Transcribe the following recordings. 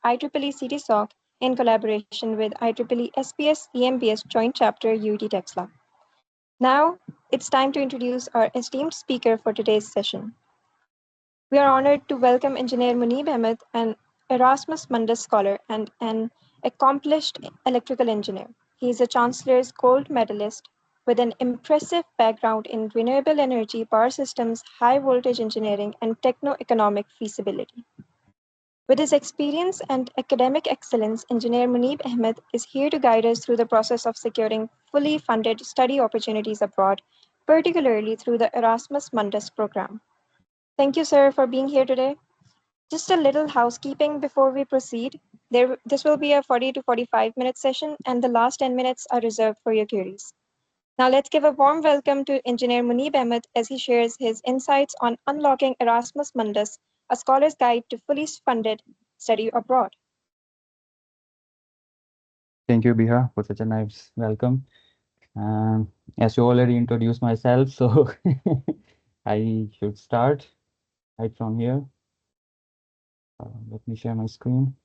IEEE CTSoc in collaboration with IEEE SPS EMBS Joint Chapter UET Taxila. Now, it's time to introduce our esteemed speaker for today's session. We are honored to welcome Engineer Monib Ahmad, an Erasmus Mundus scholar and an accomplished electrical engineer. He is a Chancellor's Gold Medalist with an impressive background in renewable energy, power systems, high voltage engineering, and techno-economic feasibility. With his experience and academic excellence, Engineer Monib Ahmad is here to guide us through the process of securing fully funded study opportunities abroad, particularly through the Erasmus Mundus program. Thank you, sir, for being here today. Just a little housekeeping before we proceed. This will be a 40 to 45-minute session, and the last 10 minutes are reserved for your queries. Now let's give a warm welcome to Engineer Monib Ahmad as he shares his insights on unlocking Erasmus Mundus, a scholar's guide to fully funded study abroad. Thank you, Biha, for such a nice welcome. As you already introduced myself, so I should start right from here. Let me share my screen.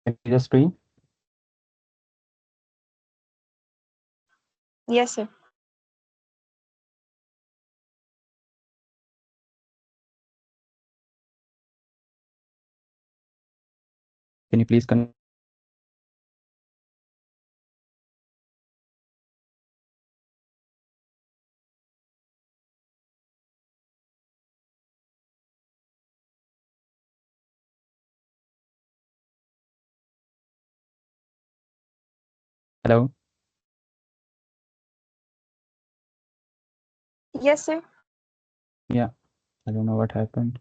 Can you just screen? Yes, sir. Can you please connect? Hello? Yes, sir. Yeah, I don't know what happened.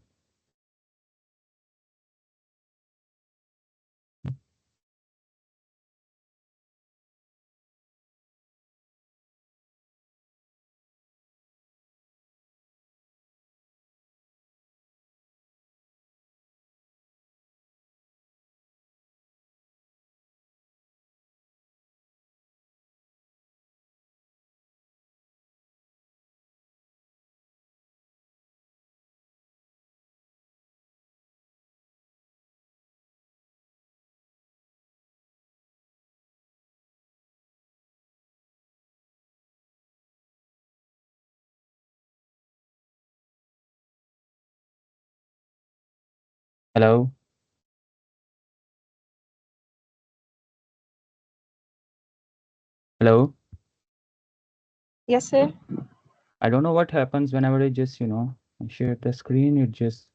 Hello? Hello? Yes, sir. I don't know what happens whenever I just, I share the screen, it just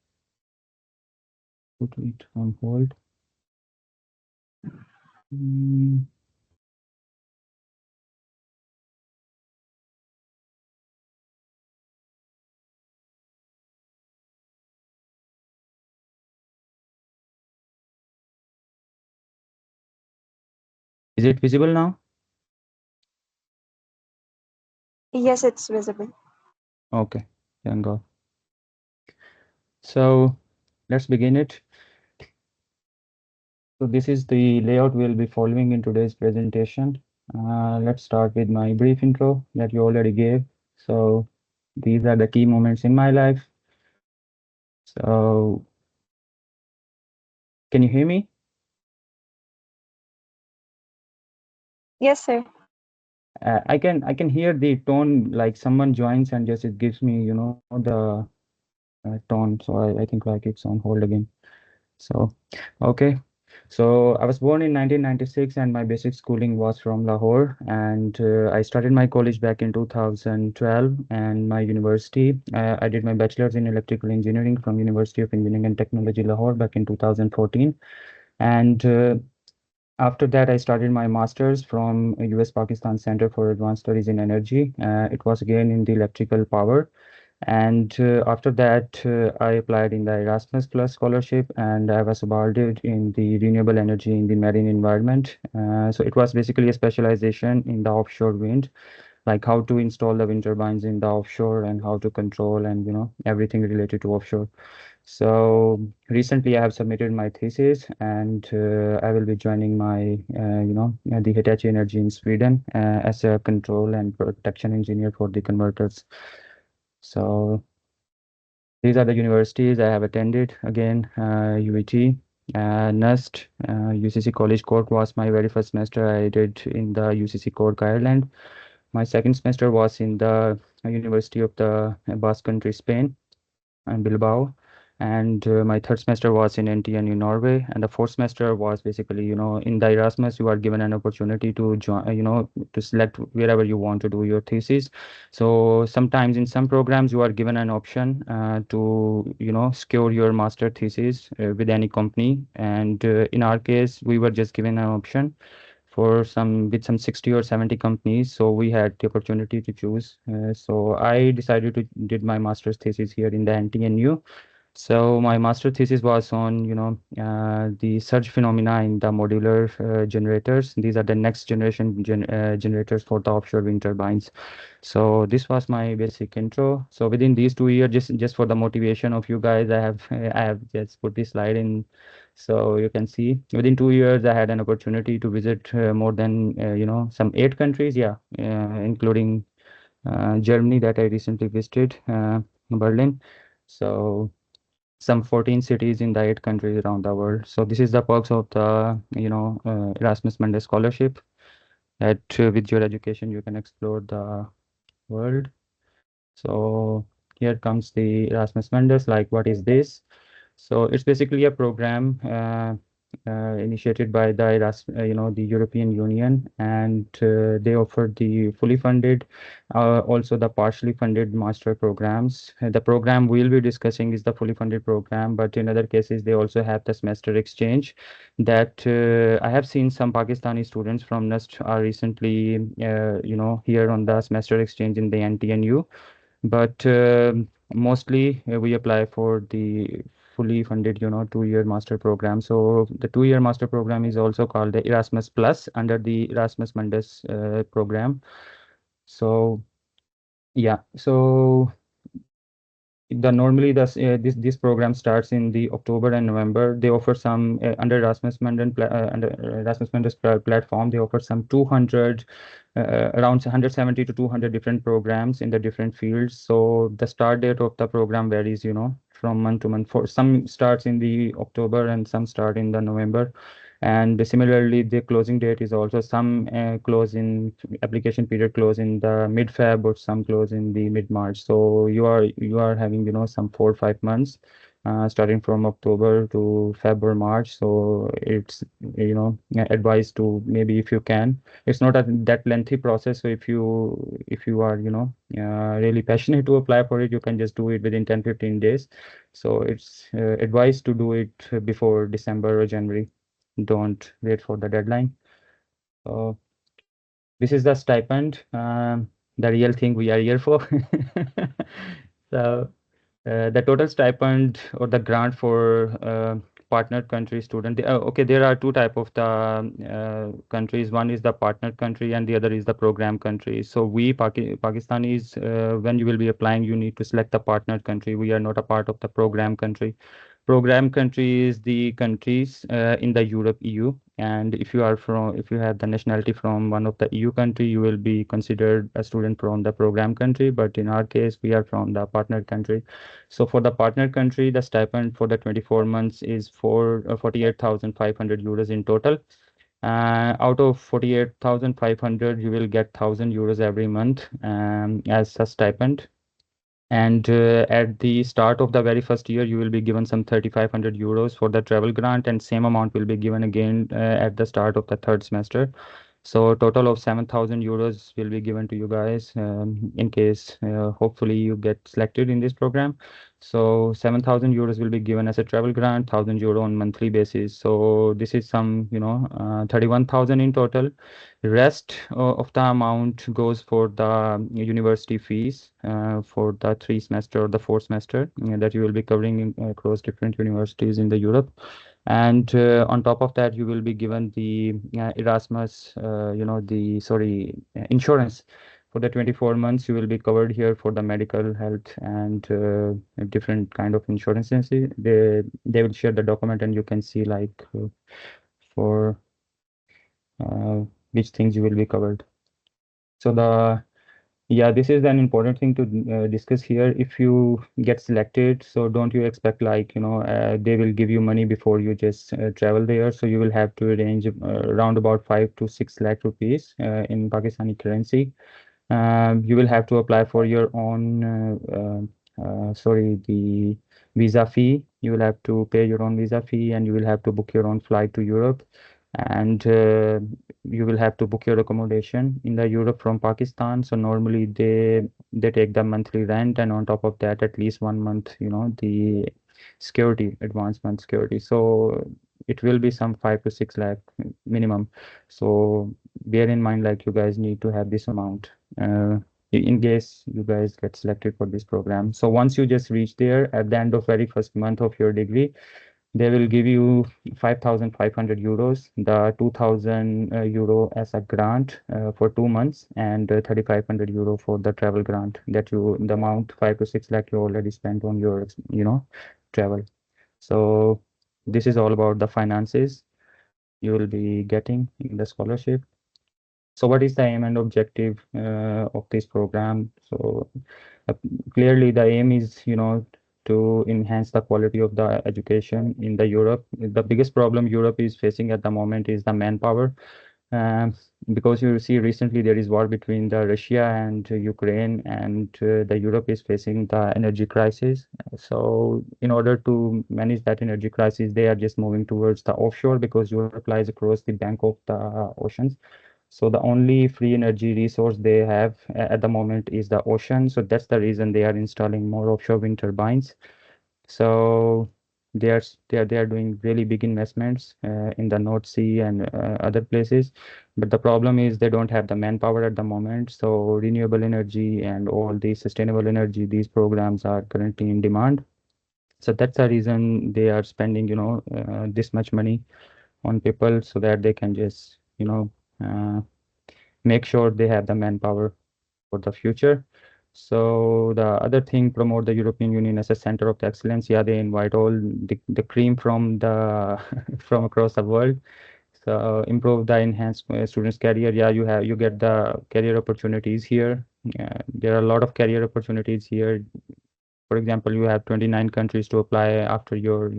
put it on hold. Is it visible now? Yes, it's visible. Okay, then go. So let's begin it. So this is the layout we'll be following in today's presentation. Let's start with my brief intro that you already gave. So these are the key moments in my life. So can you hear me? Yes, sir. I can hear the tone, like someone joins and just it gives me, the tone. So I think like it's on hold again. So okay. So I was born in 1996 and my basic schooling was from Lahore, and I started my college back in 2012, and my university, I did my bachelor's in electrical engineering from University of Engineering and Technology Lahore back in 2014. And after that, I started my master's from US Pakistan Center for Advanced Studies in Energy. It was again in the electrical power. And after that, I applied in the Erasmus Plus scholarship, and I was awarded in the renewable energy in the marine environment. So it was basically a specialization in the offshore wind, like how to install the wind turbines in the offshore and how to control and everything related to offshore. So recently I have submitted my thesis, and I will be joining my the Hitachi Energy in Sweden as a control and protection engineer for the converters. So these are the universities I have attended. Again, UET, NUST, UCC College Cork was my very first semester. I did in the UCC Cork, Ireland. My second semester was in the University of the Basque Country, Spain, and Bilbao. And my third semester was in NTNU, Norway. And the fourth semester was basically, in the Erasmus, you are given an opportunity to join, to select wherever you want to do your thesis. So sometimes in some programs, you are given an option to, secure your master thesis with any company. And in our case, we were just given an option for some with some 60 or 70 companies, so we had the opportunity to choose. So I decided to did my master's thesis here in the NTNU. So my master thesis was on, the surge phenomena in the modular generators. These are the next generation generators for the offshore wind turbines. So this was my basic intro. So within these 2 years, just for the motivation of you guys, I have just put this slide in, so you can see within 2 years I had an opportunity to visit more than some 8 countries, yeah, including Germany that I recently visited, Berlin. So some 14 cities in the 8 countries around the world. So this is the perks of the Erasmus Mundus scholarship. That with your education you can explore the world. So here comes the Erasmus Mundus. Like, what is this? So it's basically a program initiated by the the European Union, and they offer the fully funded, also the partially funded master programs. The program we'll be discussing is the fully funded program, but in other cases they also have the semester exchange. That I have seen some Pakistani students from NUST are recently, here on the semester exchange in the NTNU, but mostly we apply for the fully funded 2-year master program. So the 2-year master program is also called the Erasmus Plus under the Erasmus Mundus program. So yeah, so the normally this program starts in the October and November. They offer some under Erasmus Mundus platform. They offer some 200 around 170 to 200 different programs in the different fields. So the start date of the program varies, from month to month. For some starts in the October and some start in the November. And similarly, the closing date is also some close in application period close in the mid Feb, or some close in the mid March. So you are having some 4 or 5 months starting from October to Feb or March. So it's advised to, maybe if you can, it's not a that lengthy process. So if you are really passionate to apply for it, you can just do it within 10-15 days. So it's advised to do it before December or January. Don't wait for the deadline. So this is the stipend, the real thing we are here for. So the total stipend or the grant for partner country student. Okay, there are two type of the countries. One is the partner country and the other is the program country. So we Pakistanis, when you will be applying, you need to select the partner country. We are not a part of the program country. Program country is the countries in the Europe EU, and if you have the nationality from one of the EU country, you will be considered a student from the program country. But in our case, we are from the partner country. So for the partner country, the stipend for the 24 months is for 48,500 euros in total. Out of 48,500, you will get 1,000 euros every month as a stipend. And at the start of the very first year, you will be given some 3,500 euros for the travel grant, and same amount will be given again at the start of the third semester. So total of 7,000 euros will be given to you guys in case hopefully you get selected in this program. So 7,000 euros will be given as a travel grant, 1,000 euro on monthly basis. So this is some, 31,000 in total. Rest of the amount goes for the university fees for the 3 semester or the 4 semester that you will be covering across different universities in the Europe. And on top of that, you will be given the Erasmus, insurance for the 24 months. You will be covered here for the medical health and different kind of insurances. They will share the document and you can see like for uh, which things you will be covered. So this is an important thing to discuss here. If you get selected, so don't you expect like, they will give you money before you just travel there. So you will have to arrange around about 5 to 6 lakh rupees in Pakistani currency. You will have to apply for your own, the visa fee. You will have to pay your own visa fee and you will have to book your own flight to Europe. And you will have to book your accommodation in the Europe from Pakistan. So normally they take the monthly rent and on top of that at least 1 month, the security, advanced month security. So it will be some 5 to 6 lakh minimum. So bear in mind like you guys need to have this amount in case you guys get selected for this program. So once you just reach there at the end of very first month of your degree, they will give you 5,500 euros, the 2,000 euro as a grant for 2 months, and 3,500 euro for the travel grant that the amount 5 to 6 lakh you already spent on your, travel. So this is all about the finances you will be getting in the scholarship. So what is the aim and objective of this program? So uh, clearly the aim is, to enhance the quality of the education in the Europe. The biggest problem Europe is facing at the moment is the manpower. Um, because you see recently there is war between the Russia and Ukraine, and the Europe is facing the energy crisis. So in order to manage that energy crisis, they are just moving towards the offshore because Europe lies across the bank of the oceans. So the only free energy resource they have at the moment is the ocean. So that's the reason they are installing more offshore wind turbines. So they are doing really big investments in the North Sea and other places. But the problem is they don't have the manpower at the moment. So renewable energy and all these sustainable energy, these programs are currently in demand. So that's the reason they are spending, this much money on people so that they can just, make sure they have the manpower for the future. So the other thing, promote the European Union as a center of excellence. Yeah, they invite all the cream from the from across the world. So improve the enhanced students' career. Yeah, you get the career opportunities here. There are a lot of career opportunities here. For example, you have 29 countries to apply after your,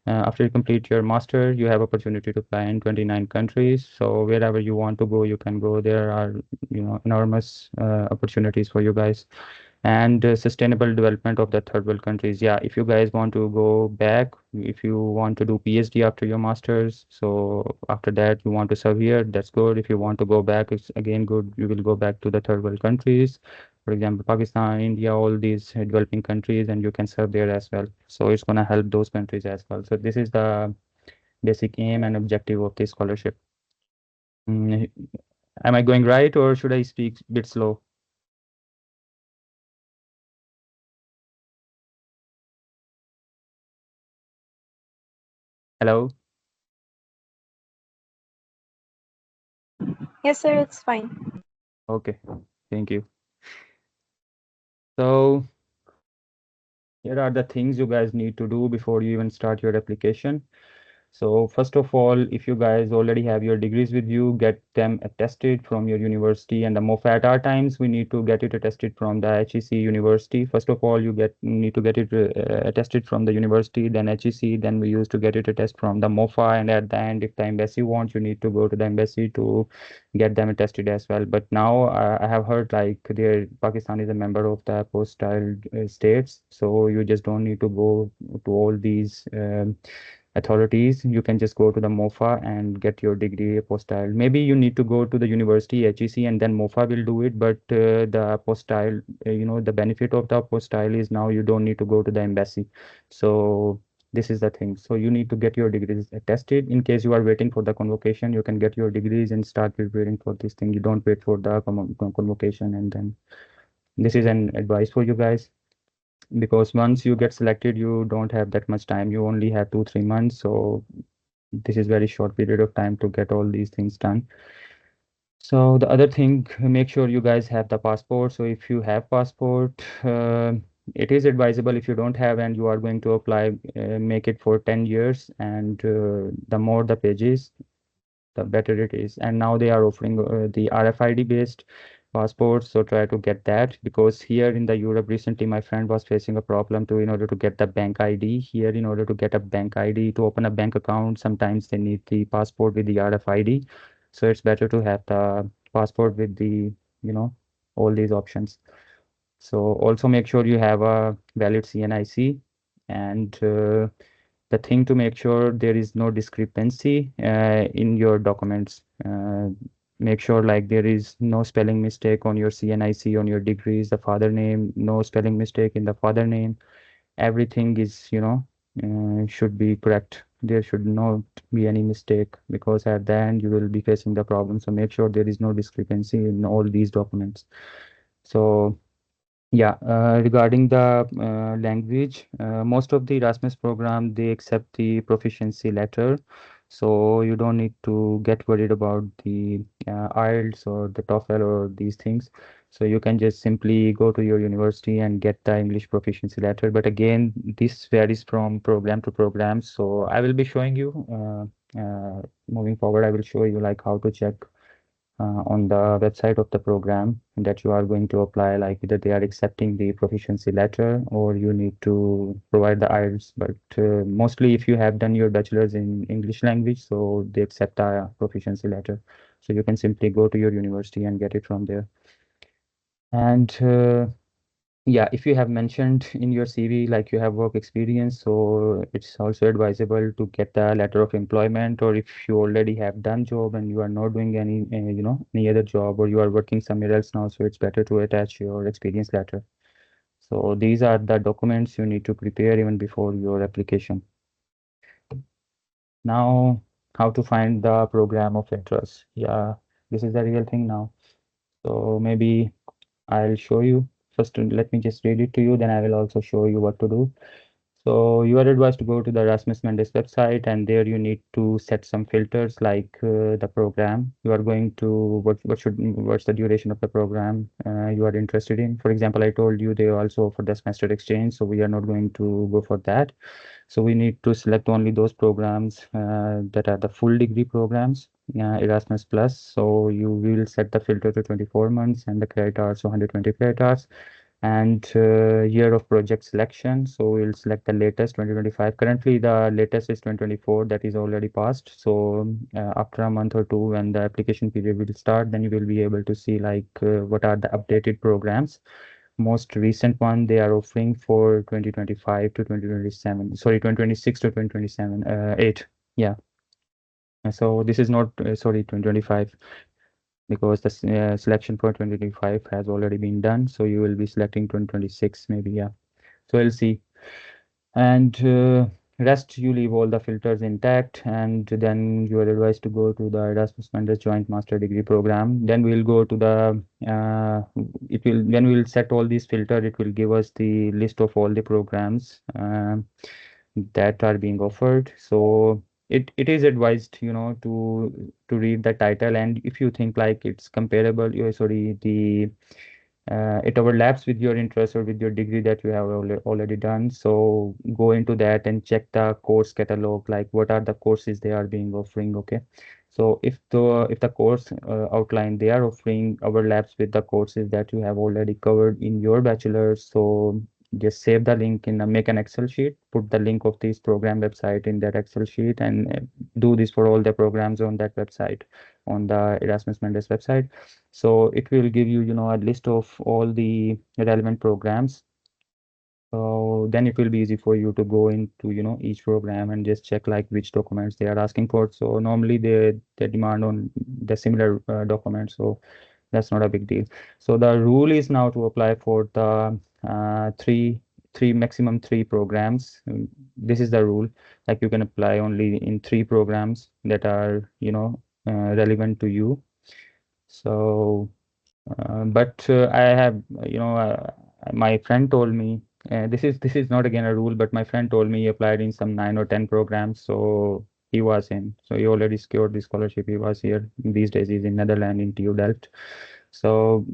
after you complete your master, you have opportunity to apply in 29 countries. So wherever you want to go, you can go. There are, enormous opportunities for you guys. And sustainable development of the third world countries. Yeah, if you guys want to go back, if you want to do PhD after your masters, so after that you want to serve here, that's good. If you want to go back, it's again good. You will go back to the third world countries, for example, Pakistan, India, all these developing countries, and you can serve there as well. So it's going to help those countries as well. So this is the basic aim and objective of this scholarship. Mm, am I going right or should I speak a bit slow? Hello? Yes, sir, it's fine. Okay, thank you. So here are the things you guys need to do before you even start your application. So first of all, if you guys already have your degrees with you, get them attested from your university. And the MOFA at our times, we need to get it attested from the HEC university. First of all, you need to get it attested from the university, then HEC, then we used to get it attested from the MOFA. And at the end, if the embassy wants, you need to go to the embassy to get them attested as well. But now I have heard like Pakistan is a member of the post-style states, so you just don't need to go to all these. authorities, you can just go to the MOFA and get your degree apostille. Maybe you need to go to the university HEC and then MOFA will do it, but the apostille, the benefit of the apostille is now you don't need to go to the embassy. So this is the thing. So you need to get your degrees attested. In case you are waiting for the convocation, you can get your degrees and start preparing for this thing. You don't wait for the convocation. And then this is an advice for you guys, because once you get selected, you don't have that much time. You only have 2 3 months. So this is very short period of time to get all these things done. So the other thing, make sure you guys have the passport. So if you have passport, it is advisable. If you don't have and you are going to apply, make it for 10 years, and the more the pages, the better it is. And now they are offering the RFID based passports, so try to get that, because here in the Europe recently my friend was facing a problem to in order to get the bank ID here. In order to get a bank ID to open a bank account, sometimes they need the passport with the RFID. So it's better to have the passport with the, you know, all these options. So also make sure you have a valid CNIC. And the thing to make sure there is no discrepancy in your documents. Make sure like there is no spelling mistake on your CNIC, on your degrees, the father name, no spelling mistake in the father name. Everything is, should be correct. There should not be any mistake, because at the end you will be facing the problem. So make sure there is no discrepancy in all these documents. So yeah, regarding the language, most of the Erasmus program, they accept the proficiency letter. So you don't need to get worried about the IELTS or the TOEFL or these things. So you can just simply go to your university and get the English proficiency letter. But again, this varies from program to program. So I will be showing you, moving forward, I will show you like how to check on the website of the program that you are going to apply, like either they are accepting the proficiency letter or you need to provide the IELTS. But mostly if you have done your bachelor's in English language, so they accept a proficiency letter. So you can simply go to your university and get it from there. And yeah, if you have mentioned in your CV like you have work experience, so it's also advisable to get the letter of employment. Or if you already have done job and you are not doing any, any other job, or you are working somewhere else now, so it's better to attach your experience letter. So these are the documents you need to prepare even before your application. Now, how to find the program of interest? Yeah, this is the real thing now. So maybe I'll show you. First, let me just read it to you, then I will also show you what to do. So you are advised to go to the Erasmus Mundus website, and there you need to set some filters like the program you are going to, what's the duration of the program you are interested in. For example, I told you they also offer the semester exchange, so we are not going to go for that. So we need to select only those programs that are the full degree programs, Erasmus Plus. So you will set the filter to 24 months and the credit hours, so 120 credit hours. And year of project selection, so we'll select the latest 2025. Currently the latest is 2024, that is already passed. So after a month or two, when the application period will start, then you will be able to see like what are the updated programs. Most recent one they are offering for 2025 to 2027, sorry, 2026 to 2027, 8. Yeah. So this is not sorry, 2025, because the selection for 2025 has already been done. So you will be selecting 2026 maybe. Yeah, so we'll see. And rest you leave all the filters intact, and then you are advised to go to the Erasmus Mundus joint master degree program. Then we'll go to the it will, when we'll set all these filter, it will give us the list of all the programs that are being offered. So it is advised, to read the title, and if you think like it's comparable, sorry, the it overlaps with your interest or with your degree that you have already done, so go into that and check the course catalog, like what are the courses they are being offering. Okay, so if the course outline they are offering overlaps with the courses that you have already covered in your bachelor's, so just save the link in make an Excel sheet, put the link of this program website in that Excel sheet, and do this for all the programs on that website, on the Erasmus Mundus website. So it will give you, a list of all the relevant programs. So then it will be easy for you to go into, each program and just check like which documents they are asking for. So normally they demand on the similar documents. So that's not a big deal. So the rule is now to apply for the maximum three programs. This is the rule. Like you can apply only in three programs that are, relevant to you. So, but I have, my friend told me this is not again a rule, but my friend told me he applied in some 9 or 10 programs, so he was in. So he already secured the scholarship. He was here. These days he's in Netherlands in TU Delft. So,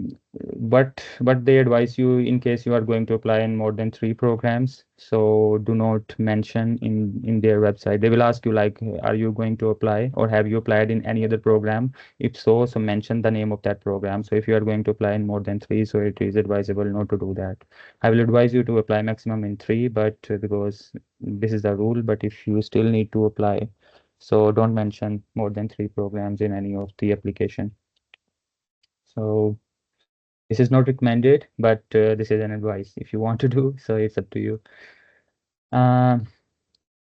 but they advise you in case you are going to apply in more than three programs. So do not mention in their website. They will ask you like, are you going to apply or have you applied in any other program? If so, so mention the name of that program. So if you are going to apply in more than three, so it is advisable not to do that. I will advise you to apply maximum in three, but because this is the rule. But if you still need to apply, so don't mention more than three programs in any of the application. So this is not recommended, but this is an advice if you want to do. So it's up to you. Uh,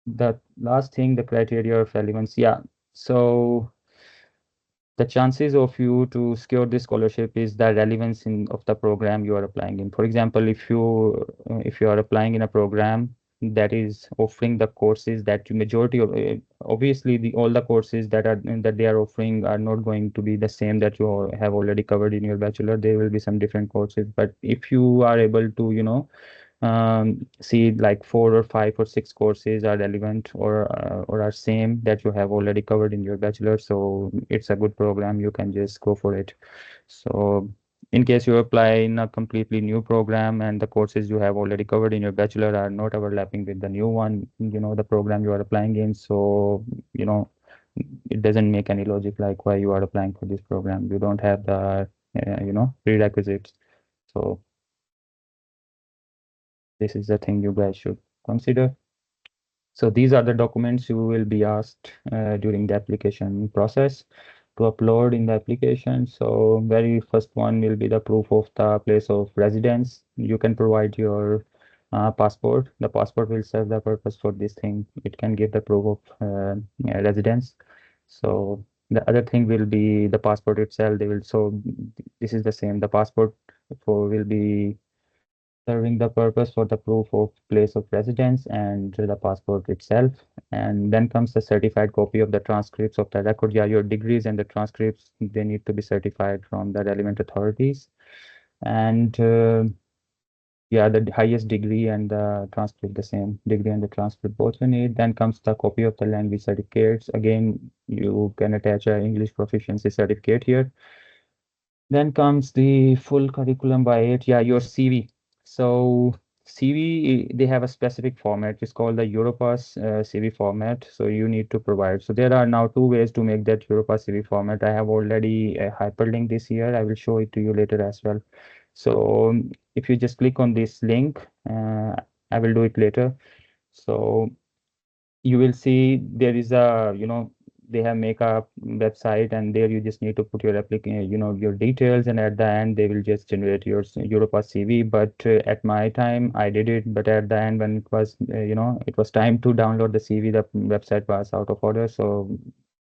the last thing, the criteria of relevance. Yeah. So the chances of you to secure this scholarship is the relevance of the program you are applying in. For example, if you are applying in a program that is offering the courses that you majority of obviously all the courses that they are offering are not going to be the same that you have already covered in your bachelor. There will be some different courses, but if you are able to see like 4 or 5 or 6 courses are relevant or are same that you have already covered in your bachelor, so it's a good program. You can just go for it. So in case you apply in a completely new program and the courses you have already covered in your bachelor are not overlapping with the new one, the program you are applying in, so it doesn't make any logic like why you are applying for this program. You don't have the prerequisites. So this is the thing you guys should consider. So these are the documents you will be asked during the application process to upload in the application. So very first one will be the proof of the place of residence. You can provide your passport. The passport will serve the purpose for this thing. It can give the proof of residence. So the other thing will be the passport itself. This is the same. The passport will be serving the purpose for the proof of place of residence and the passport itself. And then comes the certified copy of the transcripts of the record. Yeah, your degrees and the transcripts, they need to be certified from the relevant authorities. And yeah, the highest degree and the transcript, the same degree and the transcript both you need. Then comes the copy of the language certificates. Again, you can attach a English proficiency certificate here. Then comes the full curriculum by it. Yeah, your CV. So CV, they have a specific format. It's called the Europass CV format. So you need to provide. So there are now two ways to make that Europass CV format. I have already hyperlinked this here. I will show it to you later as well. So if you just click on this link, I will do it later. So you will see there is a they have make a website, and there you just need to put your application, your details, and at the end they will just generate your Europa CV. But at my time I did it, but at the end when it was it was time to download the CV, the website was out of order, so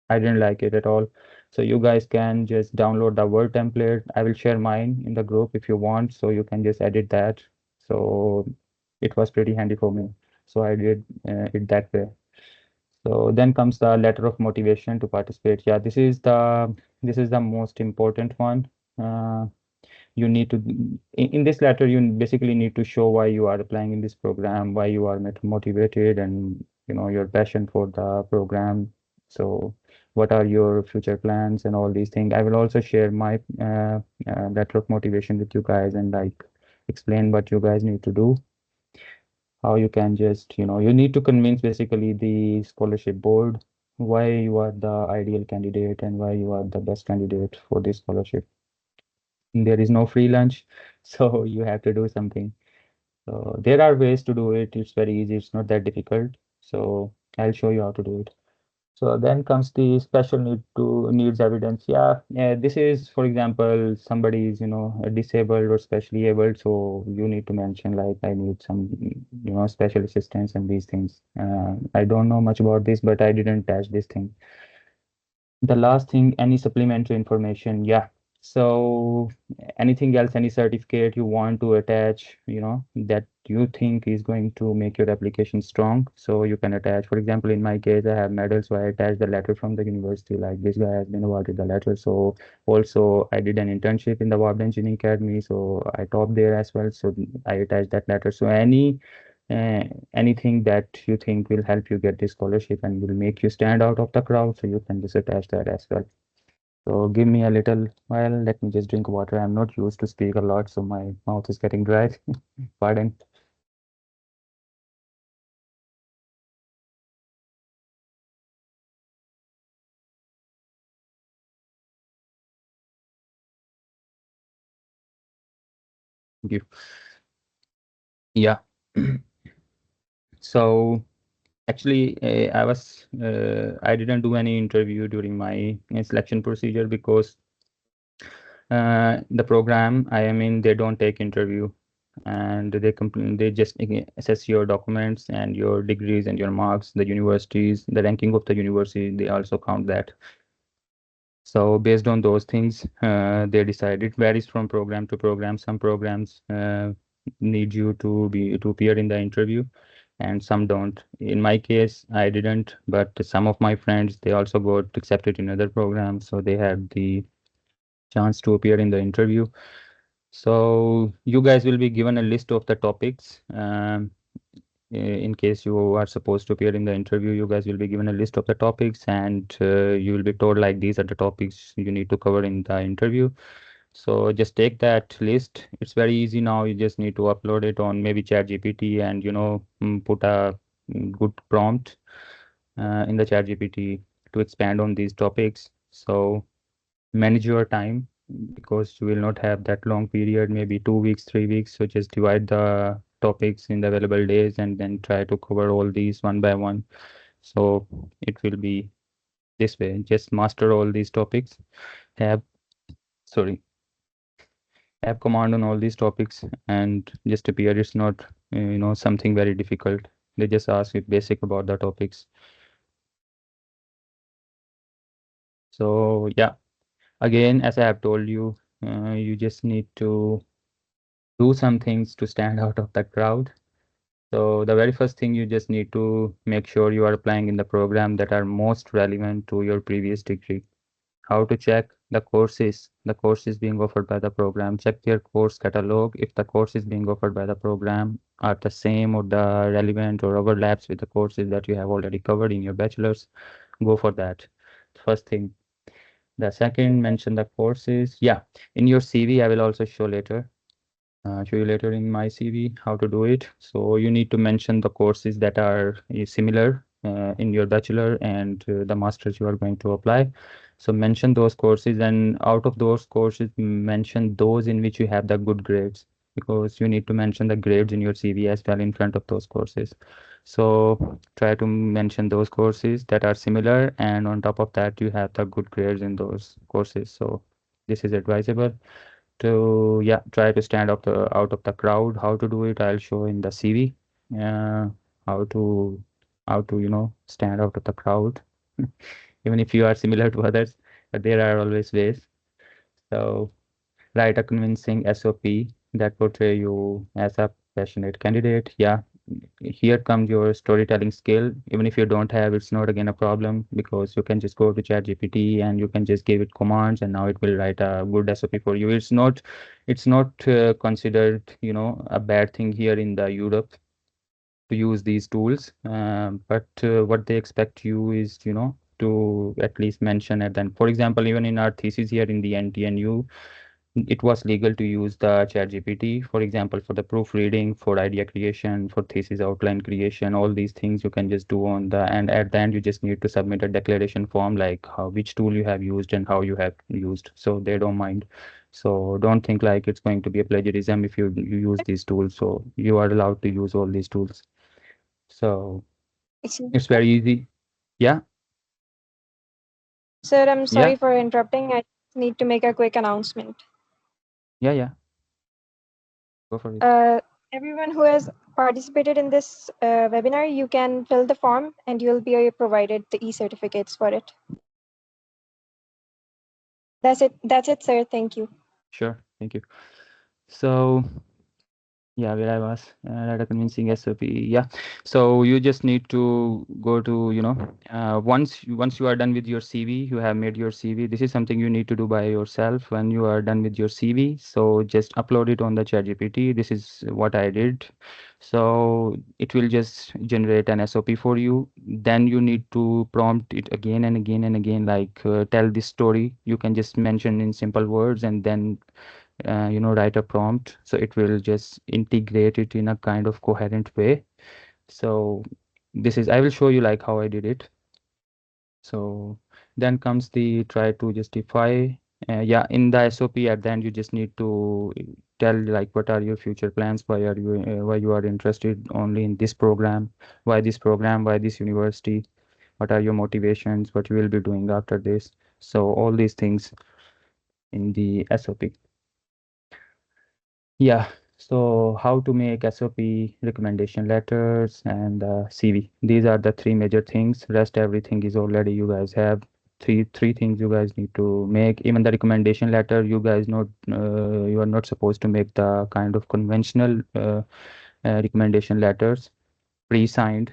I didn't like it at all. So you guys can just download the Word template. I will share mine in the group if you want, so you can just edit that. So it was pretty handy for me, so I did it that way. So then comes the letter of motivation to participate. Yeah, this is the most important one. Uh, you need to in this letter you basically need to show why you are applying in this program, why you are motivated, and your passion for the program. So what are your future plans and all these things. I will also share my letter of motivation with you guys and like explain what you guys need to do, how you can just you need to convince basically the scholarship board why you are the ideal candidate and why you are the best candidate for this scholarship. There is no free lunch, so you have to do something. So there are ways to do it. It's very easy. It's not that difficult. So I'll show you how to do it. So then comes the special needs evidence. Yeah, this is, for example, somebody is, disabled or specially able. So you need to mention like I need some, special assistance and these things. I don't know much about this, but I didn't touch this thing. The last thing, any supplementary information. Yeah. So anything else, any certificate you want to attach, that you think is going to make your application strong. So you can attach, for example, in my case, I have medals, so I attach the letter from the university, like this guy has been awarded the letter. So also I did an internship in the Warp Engineering Academy, so I taught there as well. So I attached that letter. So uh, anything that you think will help you get this scholarship and will make you stand out of the crowd, so you can just attach that as well. So give me a little while, let me just drink water. I'm not used to speak a lot, so my mouth is getting dry. Pardon. Thank you. Yeah. So actually, I didn't do any interview during my selection procedure because the program I am in, they don't take interview, and they just assess your documents and your degrees and your marks, the universities, the ranking of the university, they also count that. So based on those things, they decide. It varies from program to program. Some programs need you to appear in the interview, and some don't. In my case, I didn't, but some of my friends, they also got accepted in other programs, so they had the chance to appear in the interview. So you guys will be given a list of the topics. In case you are supposed to appear in the interview, you guys will be given a list of the topics, and you will be told like these are the topics you need to cover in the interview. So just take that list. It's very easy now. You just need to upload it on maybe ChatGPT and put a good prompt in the ChatGPT to expand on these topics. So manage your time because you will not have that long period, maybe 2 weeks, 3 weeks. So just divide the topics in the available days and then try to cover all these one by one. So it will be this way. Just master all these topics. Have, sorry, have command on all these topics and just appear. It's not, something very difficult. They just ask you basic about the topics. So yeah, again, as I have told you, you just need to do some things to stand out of the crowd. So the very first thing, you just need to make sure you are applying in the program that are most relevant to your previous degree. How to check the courses being offered by the program. Check their course catalog. If the courses being offered by the program are the same or the relevant or overlaps with the courses that you have already covered in your bachelor's, go for that. First thing. The second, mention the courses. Yeah, in your CV, I will also show you later in my CV how to do it. So you need to mention the courses that are similar in your bachelor and the masters you are going to apply. So mention those courses, and out of those courses, mention those in which you have the good grades, because you need to mention the grades in your CV as well in front of those courses. So try to mention those courses that are similar, and on top of that, you have the good grades in those courses. So this is advisable to, yeah, try to stand up out of the crowd. How to do it, I'll show in the CV. uh, how to stand out of the crowd. Even if you are similar to others, but there are always ways. So write a convincing SOP that portray you as a passionate candidate. Yeah, here comes your storytelling skill. Even if you don't have, it's not again a problem, because you can just go to ChatGPT and you can just give it commands, and now it will write a good SOP for you. It's not considered, a bad thing here in the Europe to use these tools. But what they expect you is, to at least mention it. Then, for example, even in our thesis here in the NTNU, it was legal to use the ChatGPT, for example, for the proofreading, for idea creation, for thesis outline creation. All these things you can just do on the, and at the end you just need to submit a declaration form, like which tool you have used and how you have used. So they don't mind. So don't think like it's going to be a plagiarism if you use these tools. So you are allowed to use all these tools. So Excuse it's me. very easy. Yeah. Sir, I'm Yeah, sorry for interrupting. I need to make a quick announcement. yeah, yeah. Go for it. Uh, Everyone who has participated in this webinar, you can fill the form and you'll be provided the e-certificates for it. That's it. That's it, sir. Thank you. Sure. Thank you. So, yeah, where I was at a convincing SOP. Yeah. So you just need to go to, once you are done with your CV, you have made your CV. This is something you need to do by yourself when you are done with your CV. So just upload it on the ChatGPT. This is what I did. So it will just generate an SOP for you. Then you need to prompt it again and again and again, like tell this story. You can just mention in simple words and then write a prompt, so it will just integrate it in a kind of coherent way. So this is, I will show you like how I did it. So then comes the try to justify. Yeah, in the SOP at the end, you just need to tell like what are your future plans, why you are interested only in this program, why this university, what are your motivations, what you will be doing after this. So all these things in the SOP. Yeah, so how to make SOP, recommendation letters, and CV. These are the three major things. Rest everything is already you guys have. Three things you guys need to make. Even the recommendation letter, you are not supposed to make the kind of conventional recommendation letters pre-signed.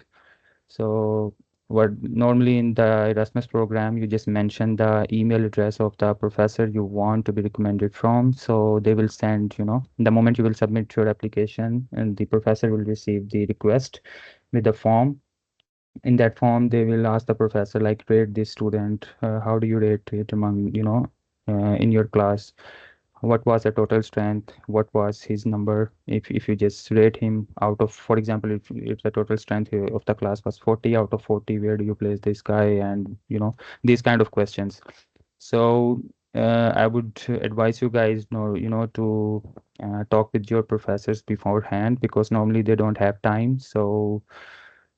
So what normally in the Erasmus program, you just mention the email address of the professor you want to be recommended from. So they will send, the moment you will submit your application, and the professor will receive the request with the form. In that form, they will ask the professor, like, rate this student. How do you rate it among, in your class? What was the total strength? What was his number? If you just rate him out of, for example, if the total strength of the class was 40 out of 40, where do you place this guy? And these kind of questions. So I would advise you guys to talk with your professors beforehand, because normally they don't have time, so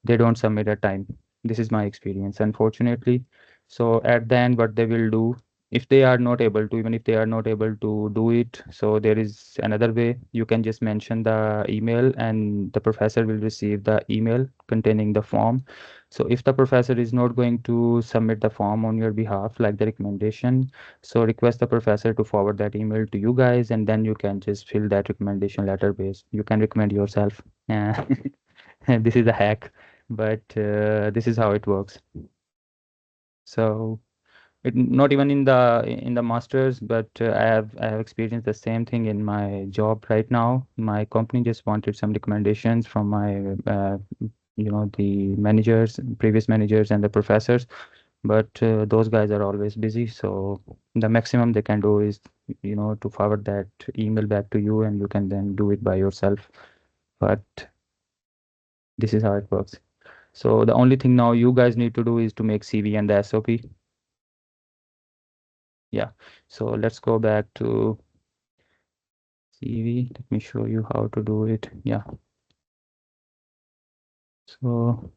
they don't submit at time. This is my experience, unfortunately. So at the end, what they will do, if they are not able to, even if they are not able to do it, so there is another way. You can just mention the email, and the professor will receive the email containing the form. So if the professor is not going to submit the form on your behalf, like the recommendation, so request the professor to forward that email to you guys, and then you can just fill that recommendation letter base. You can recommend yourself. Yeah. This is a hack, but this is how it works. So not even in the masters, but I have experienced the same thing in my job right now. My company just wanted some recommendations from my the managers, previous managers, and the professors, but those guys are always busy. So the maximum they can do is to forward that email back to you, and you can then do it by yourself. But this is how it works. So the only thing now you guys need to do is to make CV and the SOP. Yeah. So let's go back to CV. Let me show you how to do it. Yeah. So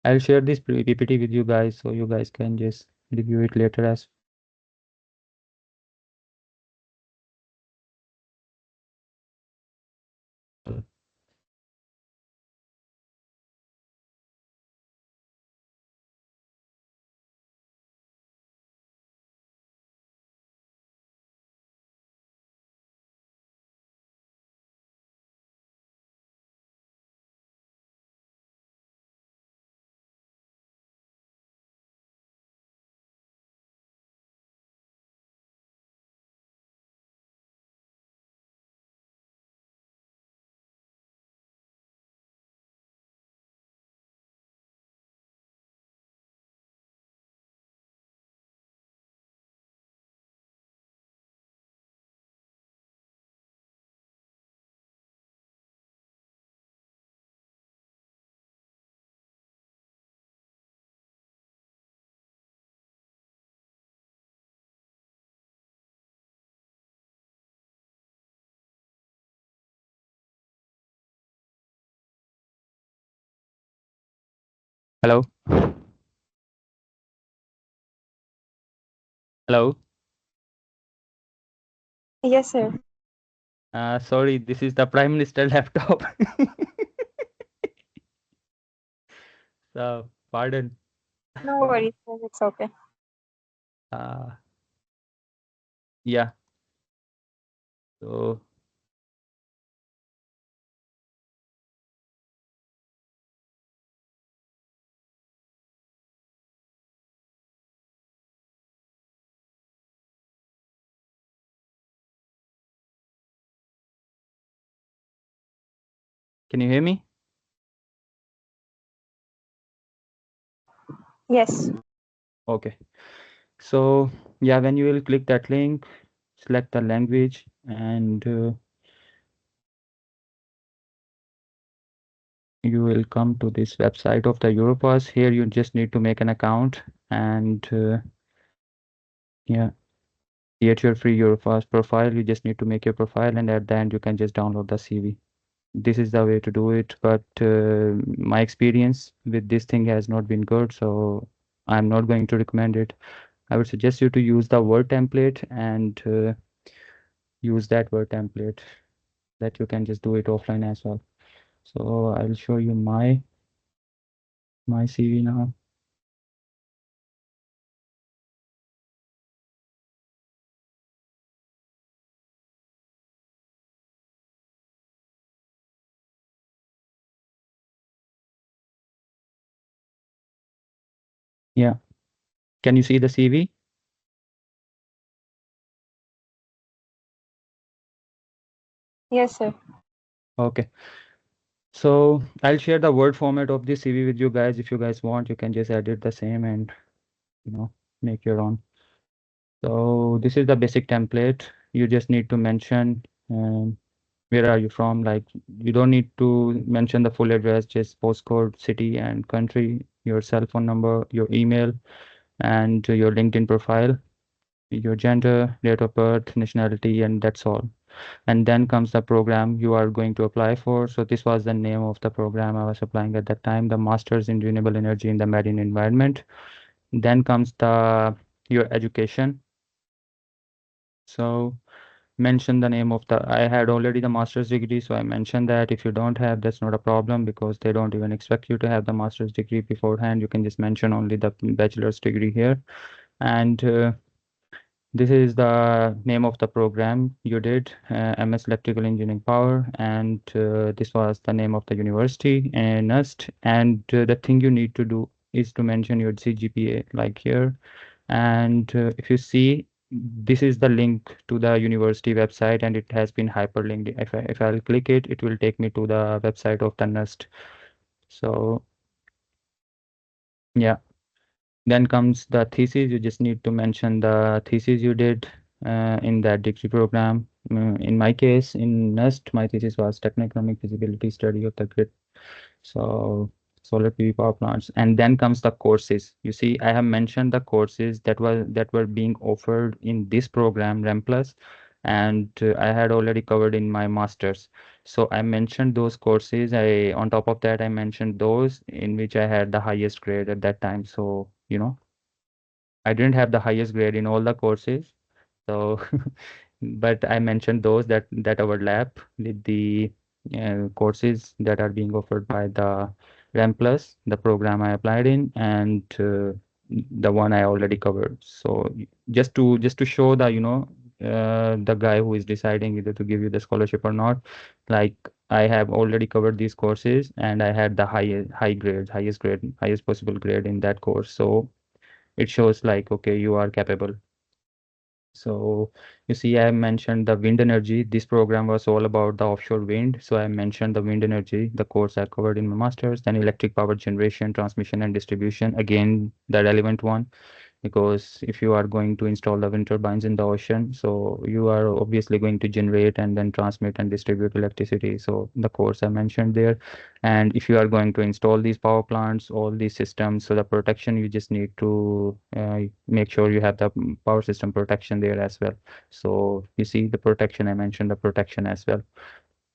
I'll share this PPT with you guys, so you guys can just review it later as well. Hello. Hello. Yes, sir. Sorry, this is the Prime Minister laptop. So, pardon. No worries, sir. It's okay. Uh, yeah. So, can you hear me? Yes. Okay. So, yeah, when you will click that link, select the language, and you will come to this website of the Europass. Here, you just need to make an account and yeah, create your free Europass profile. You just need to make your profile, and at the end, you can just download the CV. This is the way to do it, but my experience with this thing has not been good, so I'm not going to recommend it. I would suggest you to use the Word template and use that Word template that you can just do it offline as well. So I'll show you my CV now. Yeah, can you see the CV? Yes, sir. Okay, so I'll share the Word format of this CV with you guys. If you guys want, you can just edit the same and you know make your own. So this is the basic template. You just need to mention where are you from. Like you don't need to mention the full address, just postcode, city and country, your cell phone number, your email, and your LinkedIn profile, your gender, date of birth, nationality, and that's all. And then comes the program you are going to apply for. So this was the name of the program I was applying at that time, the Masters in Renewable Energy in the Marine Environment. Then comes the your education. So mention the name of the I had already the master's degree, so I mentioned that. If you don't have, that's not a problem because they don't even expect you to have the master's degree beforehand. You can just mention only the bachelor's degree here. And this is the name of the program you did, MS Electrical Engineering Power, and this was the name of the university and NUST. And the thing you need to do is to mention your CGPA like here. And if you see, this is the link to the university website, and it has been hyperlinked. If I'll click it, it will take me to the website of the NUST. So yeah. Then comes the thesis. You just need to mention the thesis you did in that degree program. In my case, in NUST, my thesis was techno-economic feasibility study of the grid. So solar PV power plants. And then comes the courses. You see, I have mentioned the courses that were being offered in this program, REM Plus, and I had already covered in my master's. So I mentioned those courses. I on top of that, I mentioned those in which I had the highest grade at that time. So, I didn't have the highest grade in all the courses. So, but I mentioned those that overlap with the courses that are being offered by the RAM Plus, the program I applied in, and the one I already covered. So just to show the the guy who is deciding either to give you the scholarship or not, like I have already covered these courses and I had the highest grade, highest possible grade in that course. So it shows like, okay, you are capable. So you see, I mentioned the wind energy. This program was all about the offshore wind. So I mentioned the wind energy, the course I covered in my master's, then electric power generation, transmission and distribution, again, the relevant one, because if you are going to install the wind turbines in the ocean, so you are obviously going to generate and then transmit and distribute electricity. So the course I mentioned there. And if you are going to install these power plants, all these systems, so the protection, you just need to make sure you have the power system protection there as well. So you see the protection, I mentioned the protection as well.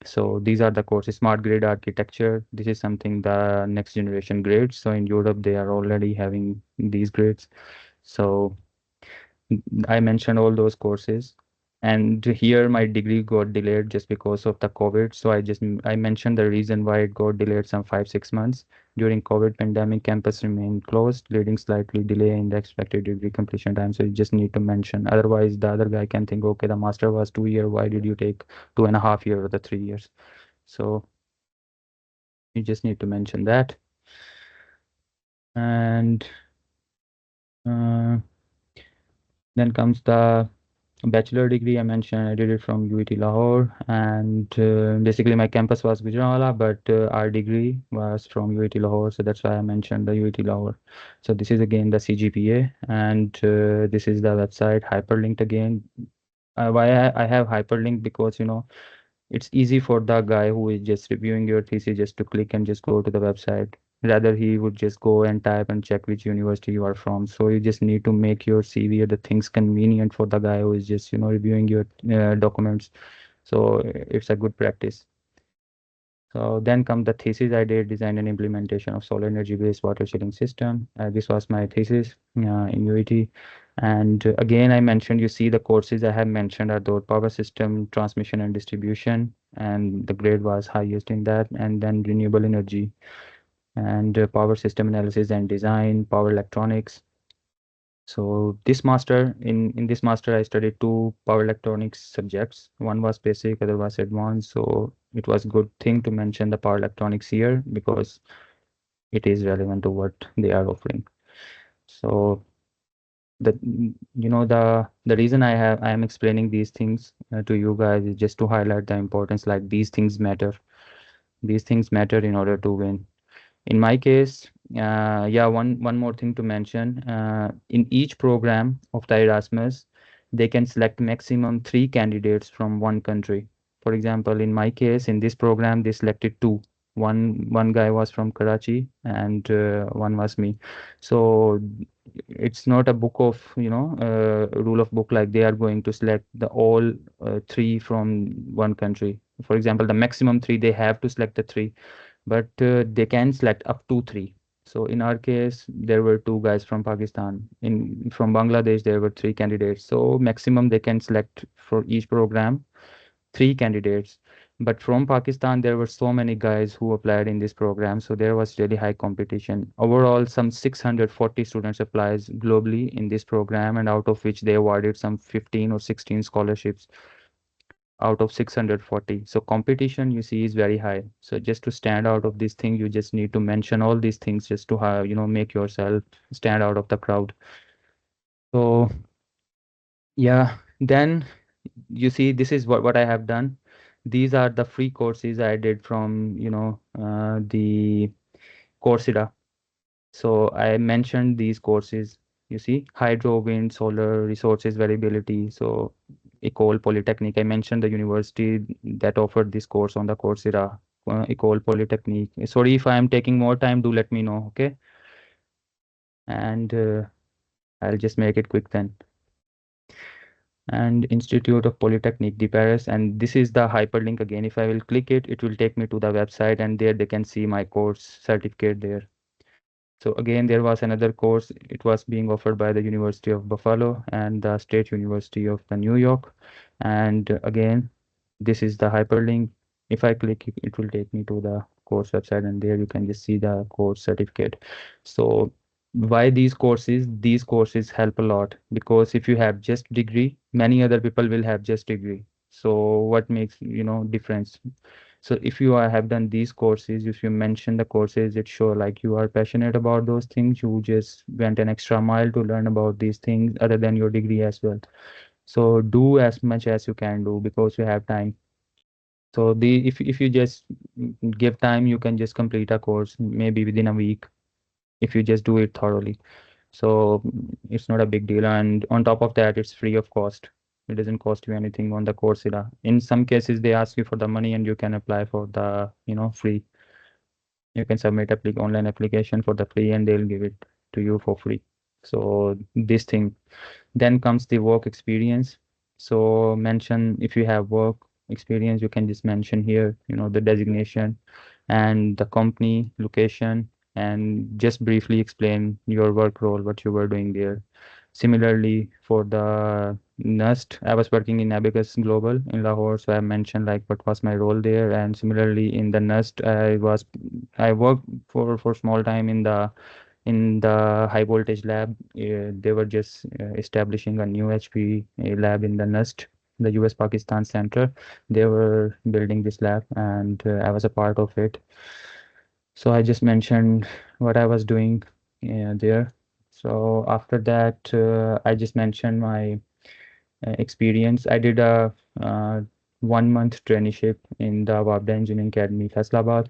So these are the courses. Smart grid architecture, this is something the next generation grids. So in Europe, they are already having these grids. So I mentioned all those courses. And here my degree got delayed just because of the COVID. So I mentioned the reason why it got delayed some 5 6 months. During COVID pandemic, campus remained closed, leading slightly delay in the expected degree completion time. So you just need to mention. Otherwise, the other guy can think, okay, the master was 2 year. Why did you take 2.5 years or the 3 years? So you just need to mention that. And uh, then comes the bachelor degree. I mentioned I did it from UET Lahore, and basically my campus was Gujranwala, but our degree was from UET Lahore, so that's why I mentioned the UET Lahore. So this is again the CGPA, and this is the website hyperlinked again. Why I have hyperlink, because it's easy for the guy who is just reviewing your thesis just to click and just go to the website. Rather, he would just go and type and check which university you are from. So you just need to make your CV or the things convenient for the guy who is just, reviewing your documents. So it's a good practice. So then come the thesis I did, design and implementation of solar energy based water chilling system. This was my thesis in UET. And again, I mentioned, you see the courses I have mentioned are the power system, transmission and distribution, and the grade was highest in that. And then renewable energy and power system analysis and design, power electronics. So this master, in this master, I studied two power electronics subjects. One was basic, other was advanced. So it was good thing to mention the power electronics here because it is relevant to what they are offering. So the the reason I am explaining these things to you guys is just to highlight the importance. Like these things matter. These things matter in order to win. In my case, yeah, one more thing to mention. In each program of the Erasmus, they can select maximum 3 candidates from one country. For example, in my case, in this program, they selected two. One guy was from Karachi, and one was me. So it's not a book of, rule of book, like they are going to select the all three from one country. For example, the maximum three, they have to select the three, but they can select up to three. So in our case, there were two guys from Pakistan. From Bangladesh, there were 3 candidates. So maximum they can select for each program 3 candidates. But from Pakistan, there were so many guys who applied in this program. So there was really high competition. Overall, some 640 students applies globally in this program, and out of which they awarded some 15 or 16 scholarships out of 640. So competition, you see, is very high. So just to stand out of this thing, you just need to mention all these things just to have, make yourself stand out of the crowd. So yeah, then you see, this is what I have done. These are the free courses I did from, the Coursera. So I mentioned these courses, you see, hydro, wind, solar, resources variability. So Ecole Polytechnique, I mentioned the university that offered this course on the Coursera, Ecole Polytechnique. Sorry if I am taking more time, do let me know, okay? And I'll just make it quick then. And Institute of Polytechnique de Paris, and this is the hyperlink again. If I will click it, it will take me to the website, and there they can see my course certificate there. So again, there was another course. It was being offered by the University of Buffalo and the State University of the New York. And again, this is the hyperlink. If I click it, it will take me to the course website, and there you can just see the course certificate. So why these courses? These courses help a lot, because if you have just degree, many other people will have just degree. So what makes, difference? So if you have done these courses, if you mention the courses, it show like you are passionate about those things. You just went an extra mile to learn about these things other than your degree as well. So do as much as you can do, because you have time. So the if you just give time, you can just complete a course maybe within a week if you just do it thoroughly. So it's not a big deal, and on top of that, it's free of cost. It doesn't cost you anything on the Coursera. In some cases, they ask you for the money, and you can apply for the, free. You can submit online application for the free, and they'll give it to you for free. So this thing. Then comes the work experience. So mention if you have work experience, you can just mention here, the designation and the company location, and just briefly explain your work role, what you were doing there. Similarly, for the NUST, I was working in Abacus Global in Lahore, so I mentioned like what was my role there. And similarly, in the NUST, I worked for small time in the high voltage lab. They were just establishing a new HP lab in the NUST, the US Pakistan Center. They were building this lab, and I was a part of it. So I just mentioned what I was doing there. So after that, I just mentioned my experience. I did a 1 month traineeship in the Wabda Engineering Academy, Faisalabad,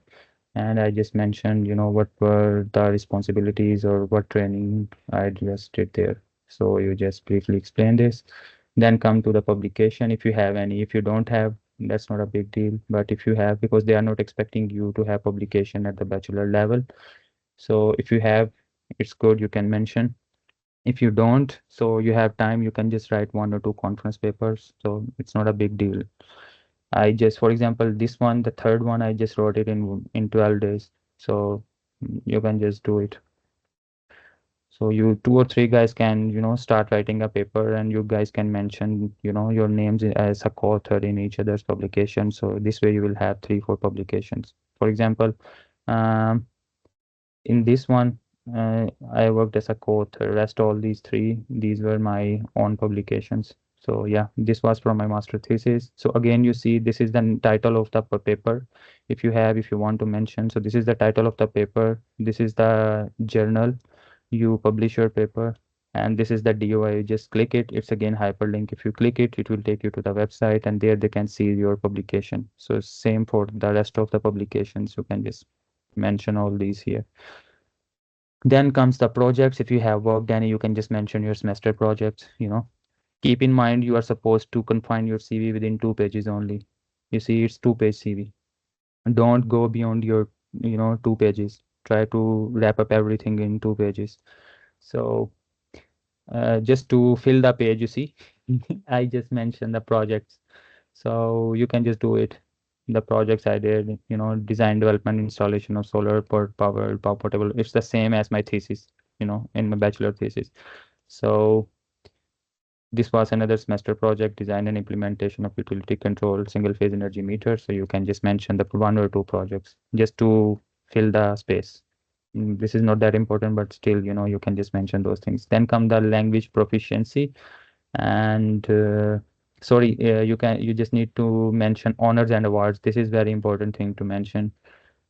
and I just mentioned, what were the responsibilities or what training I just did there. So you just briefly explain this, then come to the publication if you have any. If you don't have, that's not a big deal. But if you have, because they are not expecting you to have publication at the bachelor level. So if you have, it's good, you can mention. If you don't, so you have time, you can just write 1 or 2 conference papers. So it's not a big deal. I just, for example, this one, the third one, I just wrote it in 12 days. So you can just do it. So you 2 or 3 guys can, start writing a paper, and you guys can mention, your names as a co-author in each other's publication. So this way you will have 3, 4 publications. For example, um, in this one, I worked as a co-author. Rest all these 3, these were my own publications. So yeah, this was from my master thesis. So again, you see, this is the title of the paper. If you want to mention, so this is the title of the paper. This is the journal you publish your paper, and this is the DOI. You just click it. It's again hyperlink. If you click it, it will take you to the website, and there they can see your publication. So same for the rest of the publications. You can just mention all these here. Then comes the projects. If you have worked any, you can just mention your semester projects. Keep in mind, you are supposed to confine your CV within 2 pages only. You see, it's 2 page CV. Don't go beyond your 2 pages. Try to wrap up everything in 2 pages. So just to fill the page, you see, I just mentioned the projects. So you can just do it. The projects I did, design, development, installation of solar power portable. It's the same as my thesis, in my bachelor thesis. So this was another semester project, design and implementation of utility control single phase energy meter. So you can just mention the 1 or 2 projects just to fill the space. This is not that important, but still, you can just mention those things. Then come the language proficiency, and sorry, you just need to mention honors and awards. This is very important thing to mention,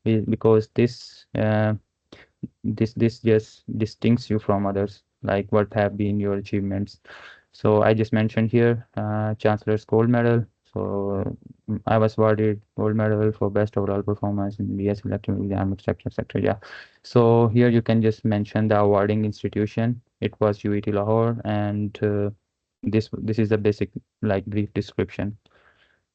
because this just distincts you from others, like what have been your achievements. So I just mentioned here Chancellor's gold medal. So I was awarded gold medal for best overall performance in BS elective exam, etc., etc. Yeah. So here you can just mention the awarding institution. It was UET Lahore, and this is the basic, like, brief description.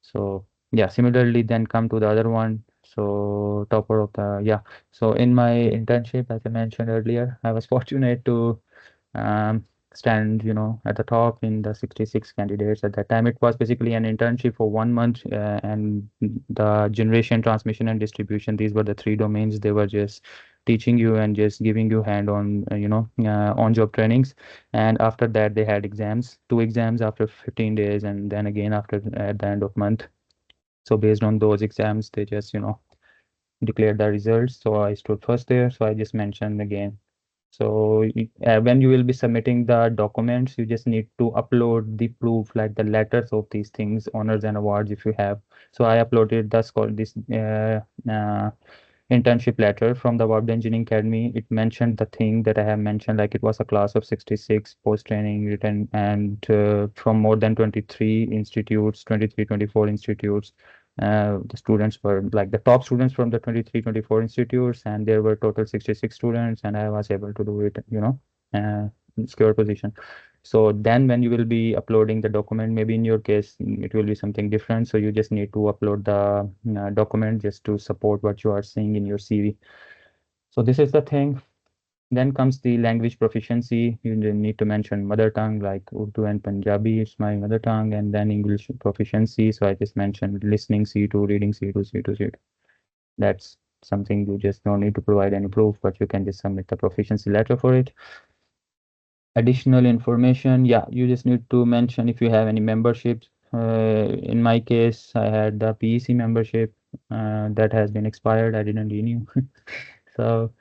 So yeah, similarly, then come to the other one. So topper of the, yeah. So in my internship, as I mentioned earlier, I was fortunate to um, stand, at the top in the 66 candidates at that time. It was basically an internship for 1 month, and the generation, transmission, and distribution. These were the 3 domains. They were just teaching you and just giving you hand-on, on-job trainings. And after that, they had exams, 2 exams after 15 days, and then again after at the end of month. So based on those exams, they just, declared the results. So I stood first there. So I just mentioned again. So when you will be submitting the documents, you just need to upload the proof, like the letters of these things, honors and awards if you have. So I uploaded this internship letter from the World Engineering Academy. It mentioned the thing that I have mentioned, like it was a class of 66 post-training written, and from more than 23 institutes, 23, 24 institutes. The students were like the top students from the 23, 24 institutes, and there were total 66 students, and I was able to do it, secure position. So then when you will be uploading the document, maybe in your case, it will be something different. So you just need to upload the document just to support what you are seeing in your CV. So this is the thing. Then comes the language proficiency. You need to mention mother tongue, like Urdu and Punjabi. It's my mother tongue, and then English proficiency. So I just mentioned listening C2, reading C2, C2, C2. That's something you just don't need to provide any proof, but you can just submit the proficiency letter for it. Additional information, yeah, you just need to mention if you have any memberships. In my case, I had the PEC membership that has been expired. I didn't renew. So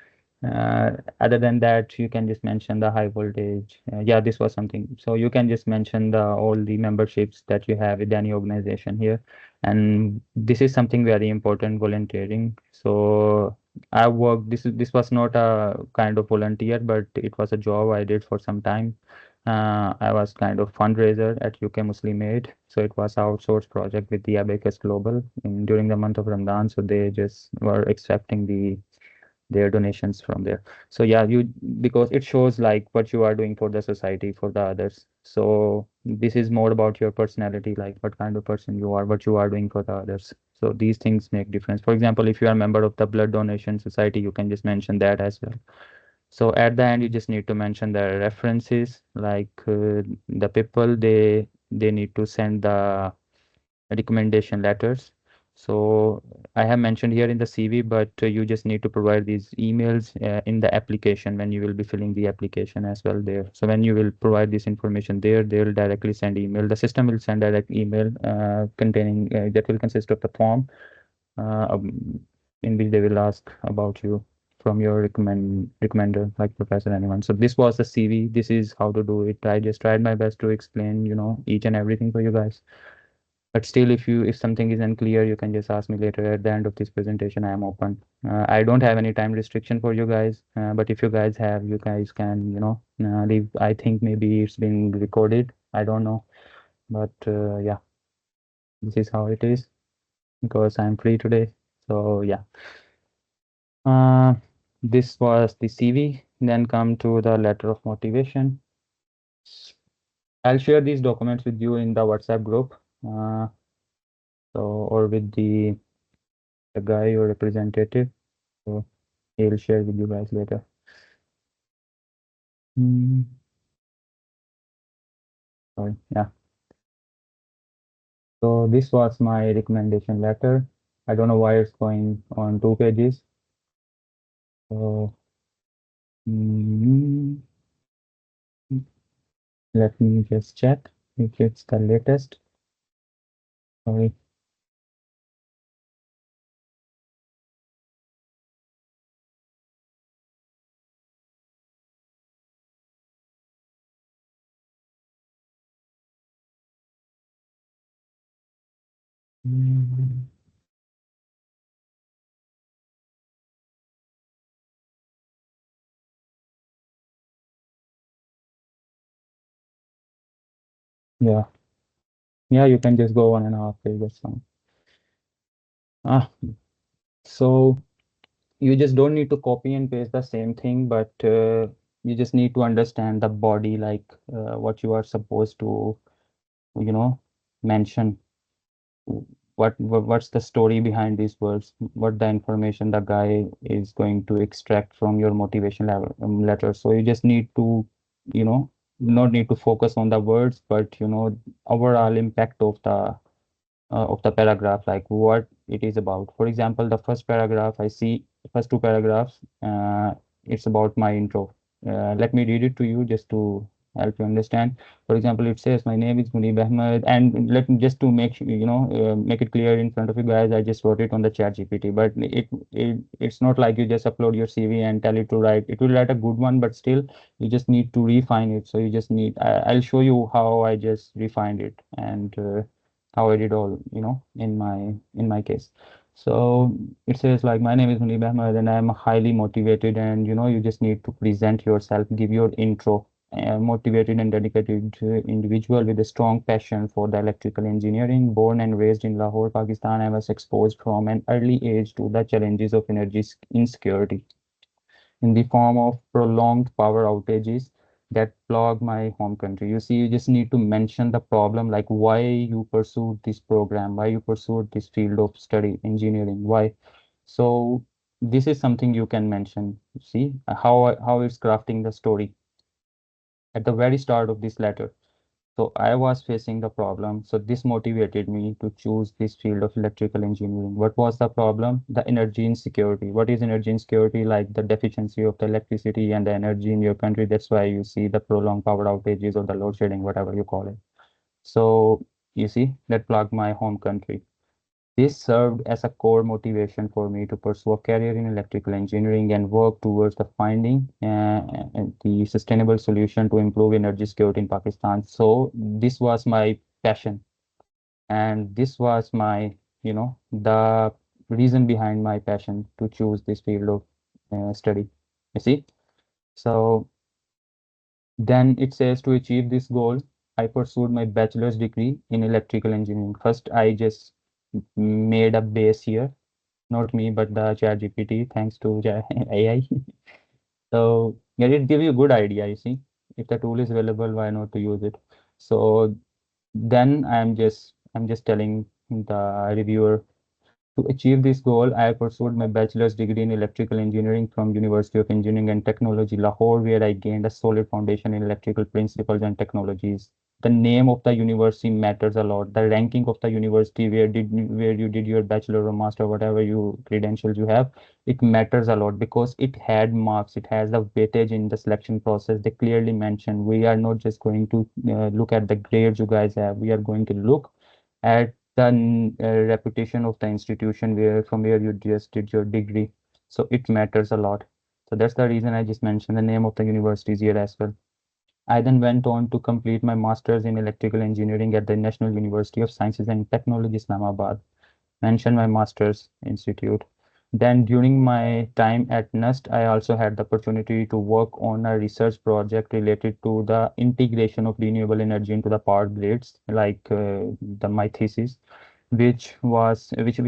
other than that, you can just mention the high voltage. Yeah, this was something. So you can just mention the all the memberships that you have with any organization here. And this is something very important, volunteering. So I worked, this was not a kind of volunteer, but it was a job I did for some time. I was kind of fundraiser at UK Muslim Aid. So it was outsourced project with the Abacus Global during the month of Ramadan. So they just were accepting their donations from there. So yeah, you, because it shows like what you are doing for the society, for the others. So this is more about your personality, like what kind of person you are, what you are doing for the others. So these things make difference. For example, if you are a member of the blood donation society, you can just mention that as well. So at the end, you just need to mention the references, like the people they need to send the recommendation letters. So I have mentioned here in the CV, but you just need to provide these emails in the application when you will be filling the application as well there. So when you will provide this information there, they will directly send email. The system will send direct email containing that will consist of the form uh, um, in which they will ask about you from your recommender, like professor anyone. So this was the CV. This is how to do it. I just tried my best to explain, each and everything for you guys. But still, if something is unclear, you can just ask me later at the end of this presentation. I am open. I don't have any time restriction for you guys, but if you guys have, you guys can, leave. I think maybe it's been recorded. I don't know, but yeah, this is how it is because I'm free today. So yeah, uh, this was the CV. Then come to the letter of motivation. I'll share these documents with you in the WhatsApp group. So or with the guy or representative. So he'll share with you guys later. Mm, sorry, yeah. So this was my recommendation letter. I don't know why it's going on 2 pages. So mm, let me just check if it's the latest. Sorry. Mm, yeah, yeah, you can just go 1.5 pages. Ah, so you just don't need to copy and paste the same thing, but you just need to understand the body, like what you are supposed to, you know, mention. What's the story behind these words, what the information the guy is going to extract from your motivation level, letter. So you just need to, not need to focus on the words, but overall impact of the paragraph, like what it is about. For example, the first paragraph, I see first two paragraphs, it's about my intro. Let me read it to you just to help you understand. For example, it says, my name is Monib Ahmad, and let me just to make make it clear in front of you guys, I just wrote it on the chat GPT, but it's not like you just upload your CV and tell it to write. It will write a good one, but still you just need to refine it. So you just need, I'll show you how I just refined it and how I did all, in my case. So it says like, my name is Munib Ahmed and I'm highly motivated, and you just need to present yourself, give your intro. Motivated and dedicated individual with a strong passion for the electrical engineering, born and raised in Lahore, Pakistan. I was exposed from an early age to the challenges of energy insecurity in the form of prolonged power outages that plague my home country. You see, you just need to mention the problem, like why you pursued this program, why you pursued this field of study, engineering, why. So this is something you can mention. See how it's crafting the story at the very start of this letter. So I was facing the problem. So this motivated me to choose this field of electrical engineering. What was the problem? The energy insecurity. What is energy insecurity? Like the deficiency of the electricity and the energy in your country. That's why you see the prolonged power outages or the load shedding, whatever you call it. So you see, that plugged my home country. This served as a core motivation for me to pursue a career in electrical engineering and work towards the finding the sustainable solution to improve energy security in Pakistan. So this was my passion, and this was my, the reason behind my passion to choose this field of study. You see, so then it says to achieve this goal, I pursued my bachelor's degree in electrical engineering. First, I just made a base here, not me, but the chat GPT, thanks to AI. So yeah, it give you a good idea, you see. If the tool is available, why not to use it? So then I'm just telling the reviewer to achieve this goal, I pursued my bachelor's degree in electrical engineering from University of Engineering and Technology, Lahore, where I gained a solid foundation in electrical principles and technologies. The name of the university matters a lot. The ranking of the university where you did your bachelor or master, whatever you credentials you have, it matters a lot because it had marks. It has the weightage in the selection process. They clearly mention we are not just going to look at the grades you guys have. We are going to look at the reputation of the institution where from where you just did your degree. So it matters a lot. So that's the reason I just mentioned the name of the universities here as well. I then went on to complete my master's in electrical engineering at the National University of Sciences and Technology, Islamabad. Mention my master's institute. Then during my time at NUST, I also had the opportunity to work on a research project related to the integration of renewable energy into the power grids, like my thesis, which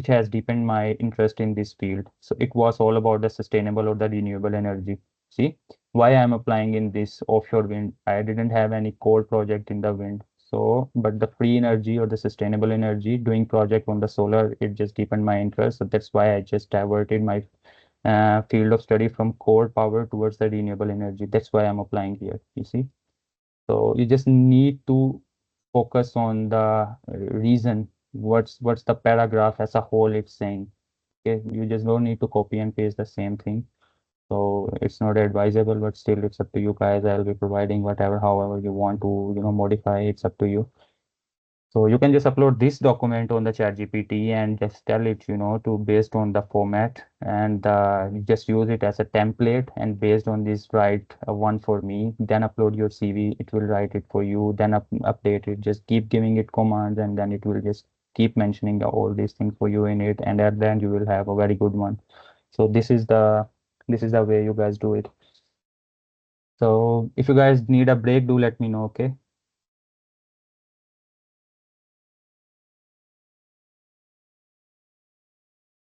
has deepened my interest in this field. So it was all about the sustainable or the renewable energy. See, why I'm applying in this offshore wind. I didn't have any core project in the wind. So, but the free energy or the sustainable energy, doing project on the solar, it just deepened my interest. So that's why I just diverted my field of study from core power towards the renewable energy. That's why I'm applying here, you see. So you just need to focus on the reason, what's the paragraph as a whole it's saying. Okay, you just don't need to copy and paste the same thing. So it's not advisable, but still it's up to you guys. I'll be providing whatever, however you want to, modify. It's up to you. So you can just upload this document on the chat GPT and just tell it, to based on the format and just use it as a template and based on this write one for me, then upload your CV. It will write it for you, then update it. Just keep giving it commands and then it will just keep mentioning all these things for you in it. And at the end you will have a very good one. So this is the way you guys do it. So if you guys need a break, do let me know, okay?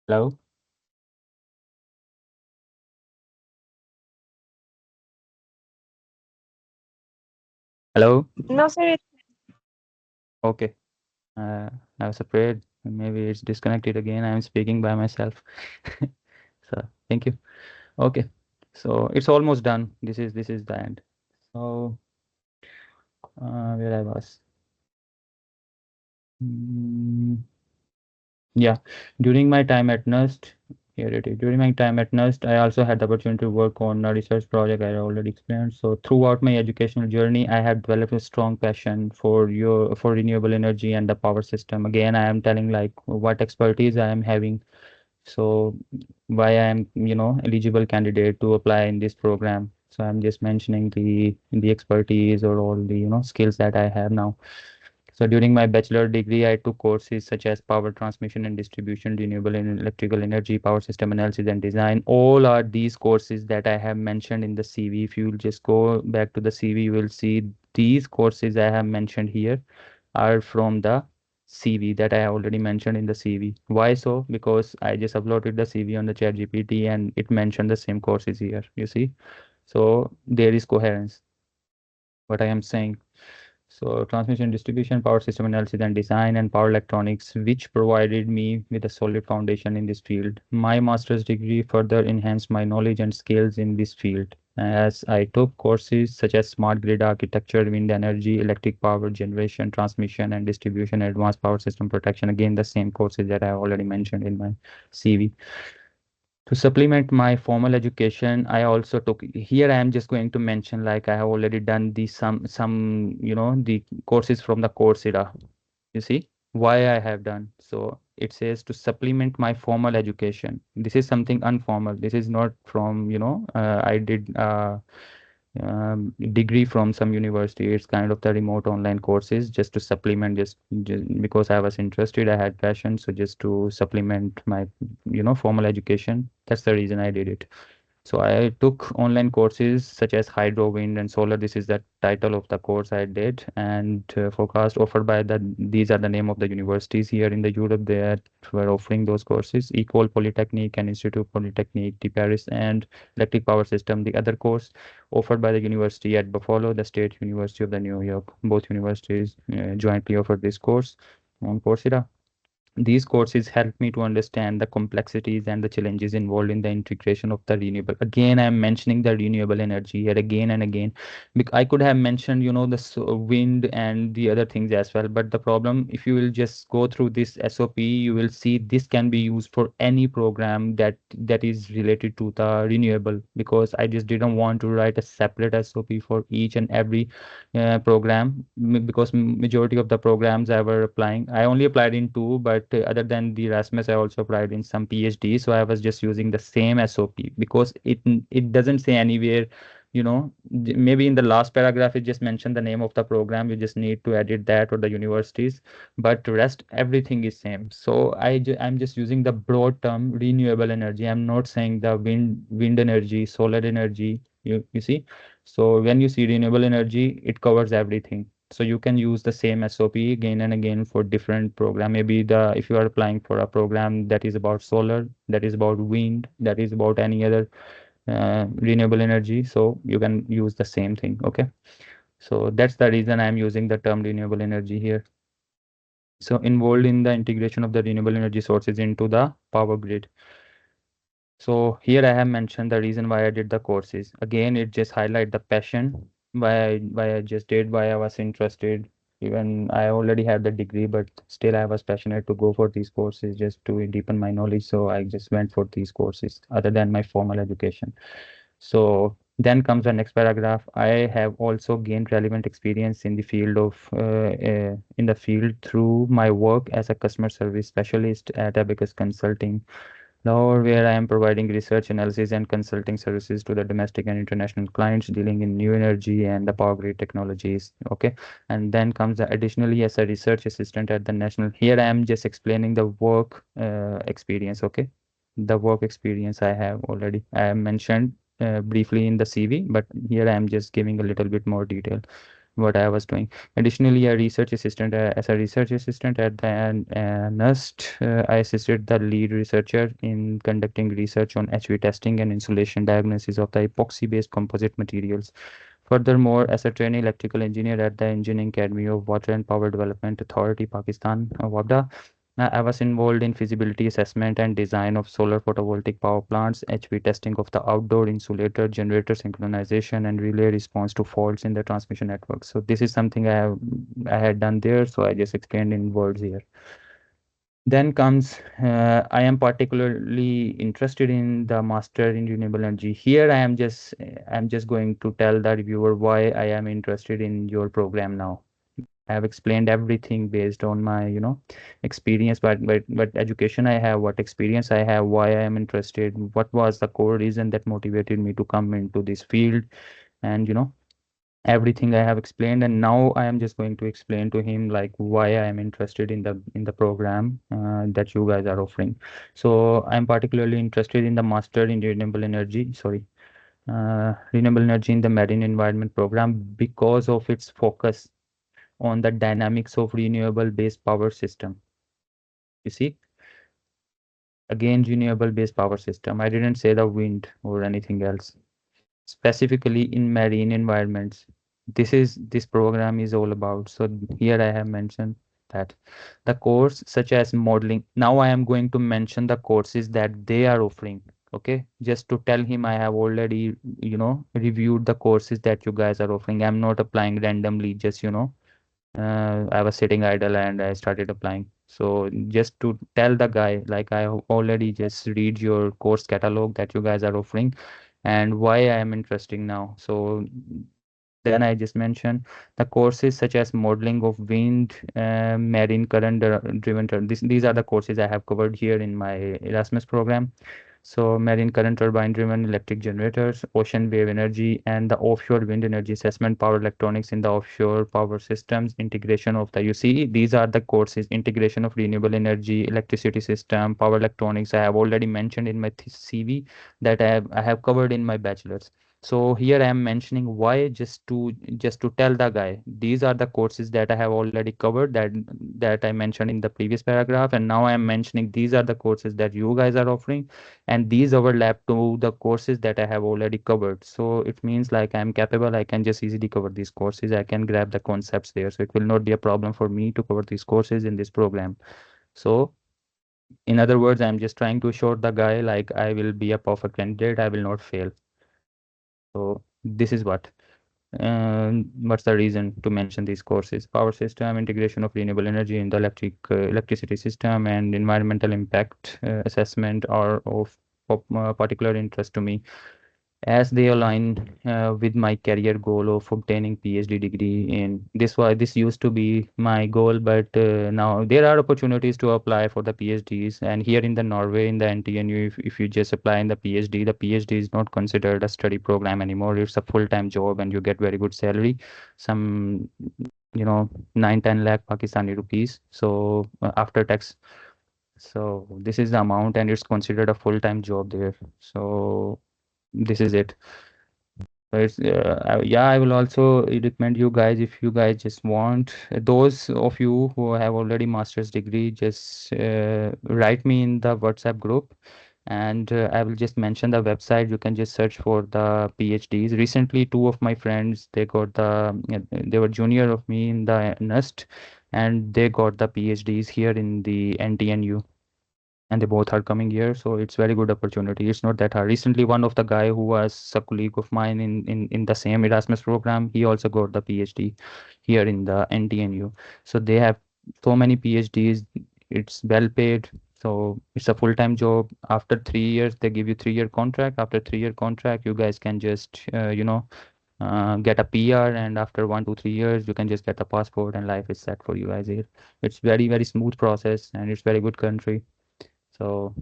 Hello? Hello? No, sir. Okay. I was afraid maybe it's disconnected again. I'm speaking by myself. So thank you. Okay. So it's almost done. This is the end. So where I was. Mm, yeah. During my time at NUST, here it is. During my time at NUST, I also had the opportunity to work on a research project I already explained. So throughout my educational journey, I have developed a strong passion for renewable energy and the power system. Again, I am telling like what expertise I am having, so why I'm eligible candidate to apply in this program. So I'm just mentioning the expertise or all the skills that I have now. So during my bachelor degree I took courses such as power transmission and distribution, renewable and electrical energy, power system analysis and design. All are these courses that I have mentioned in the CV. If you will just go back to the CV, you will see these courses I have mentioned here are from the CV that I already mentioned in the CV. Why so? Because I just uploaded the CV on the chat GPT and it mentioned the same courses here, you see. So there is coherence, what I am saying. So transmission, distribution, power system analysis and design, and power electronics, which provided me with a solid foundation in this field. My master's degree further enhanced my knowledge and skills in this field. as I took courses such as smart grid architecture, wind energy, electric power generation, transmission and distribution, advanced power system protection. Again, the same courses that I already mentioned in my CV. To supplement my formal education, I also took here. I am just going to mention like I have already done the some the courses from the Coursera. You see why I have done so. It says to supplement my formal education. This is something informal. This is not from I did degree from some university. It's kind of the remote online courses just to supplement, just because I was interested, I had passion, so just to supplement my formal education. That's the reason I did it. So I took online courses such as hydro, wind, and solar. This is the title of the course I did, and forecast offered by the. These are the name of the universities here in the Europe that were offering those courses: Ecole Polytechnique and Institut Polytechnique de Paris, and Electric Power System. The other course offered by the university at Buffalo, the State University of the New York. Both universities jointly offered this course on Coursera. These courses help me to understand the complexities and the challenges involved in the integration of the renewable. Again, I am mentioning the renewable energy here again and again. I could have mentioned, the wind and the other things as well. But the problem, if you will just go through this SOP, you will see this can be used for any program that is related to the renewable. Because I just didn't want to write a separate SOP for each and every program, because majority of the programs I were applying, I only applied in two, but other than the Erasmus, I also applied in some PhD. So I was just using the same SOP because it doesn't say anywhere, maybe in the last paragraph it just mentioned the name of the program. You just need to edit that or the universities, but rest everything is same. So I'm just using the broad term renewable energy. I'm not saying the wind energy, solar energy. You see, so when you see renewable energy, it covers everything. So you can use the same SOP again and again for different program. Maybe if you are applying for a program that is about solar, that is about wind, that is about any other renewable energy, so you can use the same thing. Okay. So that's the reason I'm using the term renewable energy here. So involved in the integration of the renewable energy sources into the power grid. So here I have mentioned the reason why I did the courses. Again, it just highlight the passion why I just did, why I was interested. Even I already had the degree, but still I was passionate to go for these courses just to deepen my knowledge. So I just went for these courses other than my formal education. So then comes the next paragraph. I have also gained relevant experience in the field through my work as a customer service specialist at Abacus Consulting, now, where I am providing research, analysis, and consulting services to the domestic and international clients dealing in new energy and the power grid technologies. Okay. And then comes additionally as a research assistant at the national. Here I am just explaining the work experience. Okay. The work experience I have already. I have mentioned briefly in the CV, but here I am just giving a little bit more detail what I was doing. Additionally, as a research assistant at the NUST, I assisted the lead researcher in conducting research on HV testing and insulation diagnosis of the epoxy-based composite materials. Furthermore, as a trainee electrical engineer at the Engineering Academy of Water and Power Development Authority, Pakistan, WAPDA, I was involved in feasibility assessment and design of solar photovoltaic power plants, HV testing of the outdoor insulator, generator synchronization, and relay response to faults in the transmission network. So this is something I had done there. So I just explained in words here. Then comes, I am particularly interested in the master in renewable energy. Here I'm just going to tell the reviewer why I am interested in your program now. I have explained everything based on my, experience, but education I have, what experience I have, why I am interested, what was the core reason that motivated me to come into this field, and everything I have explained. And now I am just going to explain to him like why I am interested in the program that you guys are offering. So I'm particularly interested in the master in renewable energy. Sorry, renewable energy in the marine environment program because of its focus on the dynamics of renewable based power system. You see, again, renewable based power system. I didn't say the wind or anything else. Specifically in marine environments. This program is all about. So here I have mentioned that the course such as modeling. Now I am going to mention the courses that they are offering. Okay, just to tell him I have already, reviewed the courses that you guys are offering. I'm not applying randomly, just, I was sitting idle and I started applying. So just to tell the guy, like I have already just read your course catalog that you guys are offering and why I am interested now. So then I just mentioned the courses such as modeling of wind, marine current driven. These are the courses I have covered here in my Erasmus program. So marine current turbine driven electric generators, ocean wave energy, and the offshore wind energy assessment, power electronics in the offshore power systems, integration of the, you see, these are the courses, integration of renewable energy, electricity system, power electronics. I have already mentioned in my CV that I have covered in my bachelor's. So here I am mentioning why, just to tell the guy these are the courses that I have already covered, that I mentioned in the previous paragraph, and now I am mentioning these are the courses that you guys are offering, and these overlap to the courses that I have already covered. So it means like I'm capable, I can just easily cover these courses, I can grab the concepts there. So it will not be a problem for me to cover these courses in this program. So in other words, I'm just trying to assure the guy like I will be a perfect candidate, I will not fail. So this is what's the reason to mention these courses: power system, integration of renewable energy in the electricity system, and environmental impact assessment are of particular interest to me, as they align with my career goal of obtaining PhD degree in this. Why this used to be my goal, but now there are opportunities to apply for the PhDs. And here in the Norway, in the NTNU, if you just apply in the PhD is not considered a study program anymore. It's a full-time job and you get very good salary, some 9-10 lakh Pakistani rupees. So after tax. So this is the amount and it's considered a full-time job there. So this is it. So it's yeah, I will also recommend you guys, if you guys just want, those of you who have already master's degree, just write me in the WhatsApp group, and I will just mention the website. You can just search for the PhDs. Recently, two of my friends, they were junior of me in the NUST, and they got the PhDs here in the NTNU, and they both are coming here, so it's very good opportunity. It's not that hard. Recently, one of the guy who was a colleague of mine in the same Erasmus program, he also got the PhD here in the NTNU. So they have so many PhDs. It's well paid, so it's a full-time job. After 3 years they give you 3-year contract. After 3-year contract you guys can just get a PR, and after 1 to 3 years you can just get a passport and life is set for you guys here. It's very very smooth process and it's very good country. So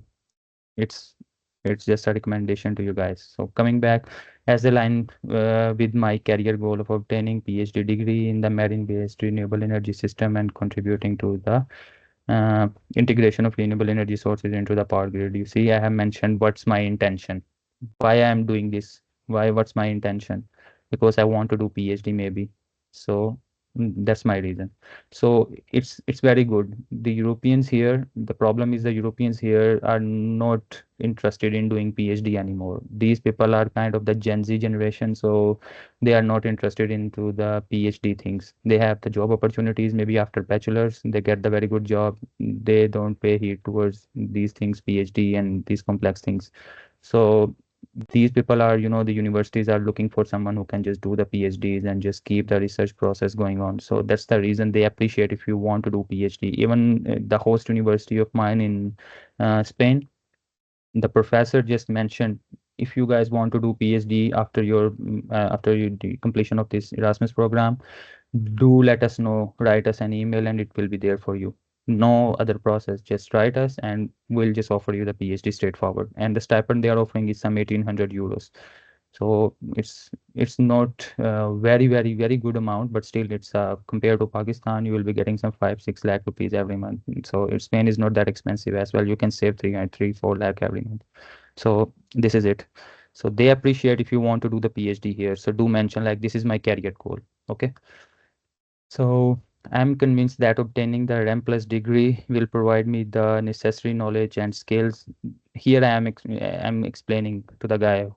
it's it's just a recommendation to you guys. So coming back, as a line with my career goal of obtaining PhD degree in the marine-based renewable energy system and contributing to the integration of renewable energy sources into the power grid. You see, I have mentioned what's my intention, why I am doing this, what's my intention, because I want to do PhD maybe. So that's my reason. So it's very good. The Europeans here, the problem is the Europeans here are not interested in doing PhD anymore. These people are kind of the Gen Z generation, so they are not interested into the PhD things. They have the job opportunities maybe after bachelor's, they get the very good job. They don't pay heed towards these things, PhD and these complex things. So these people are, the universities are looking for someone who can just do the PhDs and just keep the research process going on. So that's the reason they appreciate if you want to do PhD. Even the host university of mine in Spain, the professor just mentioned, if you guys want to do PhD after the completion of this Erasmus program, do let us know, write us an email and it will be there for you. No other process, just write us and we'll just offer you the PhD straightforward. And the stipend they are offering is some 1800 euros. So it's not very very very good amount, but still it's compared to Pakistan, you will be getting some 5-6 lakh rupees every month. So Spain is not that expensive as well. You can save 3-4 lakh every month. So this is it. So they appreciate if you want to do the PhD here. So do mention like this is my career goal. Okay. So I'm convinced that obtaining the RAM plus degree will provide me the necessary knowledge and skills. Here I'm explaining to the guy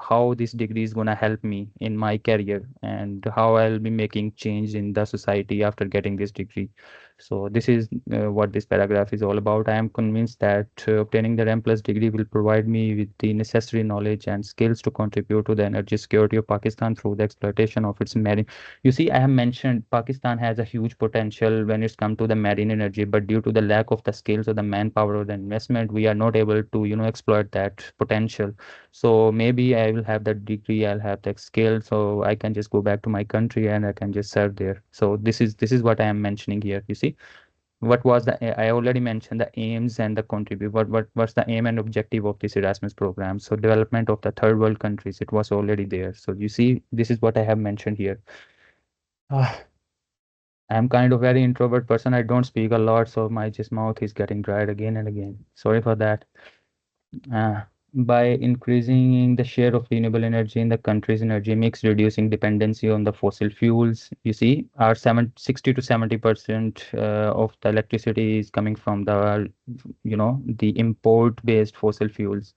how this degree is gonna help me in my career and how I'll be making change in the society after getting this degree. So this is what this paragraph is all about. I am convinced that obtaining the M plus degree will provide me with the necessary knowledge and skills to contribute to the energy security of Pakistan through the exploitation of its marine. You see, I have mentioned Pakistan has a huge potential when it's come to the marine energy, but due to the lack of the skills or the manpower or the investment, we are not able to, exploit that potential. So maybe I will have that degree, I'll have that skill, so I can just go back to my country and I can just serve there. So this is what I am mentioning here. You see, what was the I already mentioned the aims and the contribute. What's the aim and objective of this Erasmus program? So development of the third world countries. It was already there. So you see, this is what I have mentioned here. Ah, I'm kind of very introvert person. I don't speak a lot, so my just mouth is getting dried again and again. Sorry for that. Uh, by increasing the share of renewable energy in the country's energy mix, reducing dependency on the fossil fuels. You see, our 60 to 70% of the electricity is coming from the import-based fossil fuels.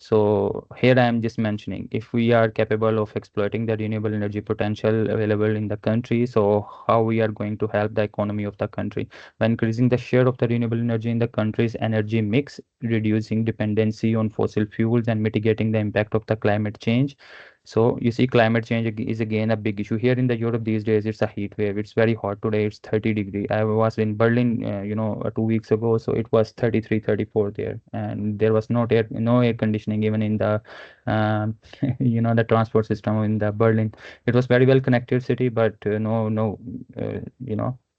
So here I am just mentioning, if we are capable of exploiting the renewable energy potential available in the country, so how we are going to help the economy of the country by increasing the share of the renewable energy in the country's energy mix, reducing dependency on fossil fuels and mitigating the impact of the climate change. So you see, climate change is again a big issue here in the Europe these days. It's a heat wave. It's very hot today. It's 30 degree. I was in Berlin, 2 weeks ago. So it was 33, 34 there, and there was no air conditioning even in the, um, the transport system in the Berlin. It was very well connected city, but no,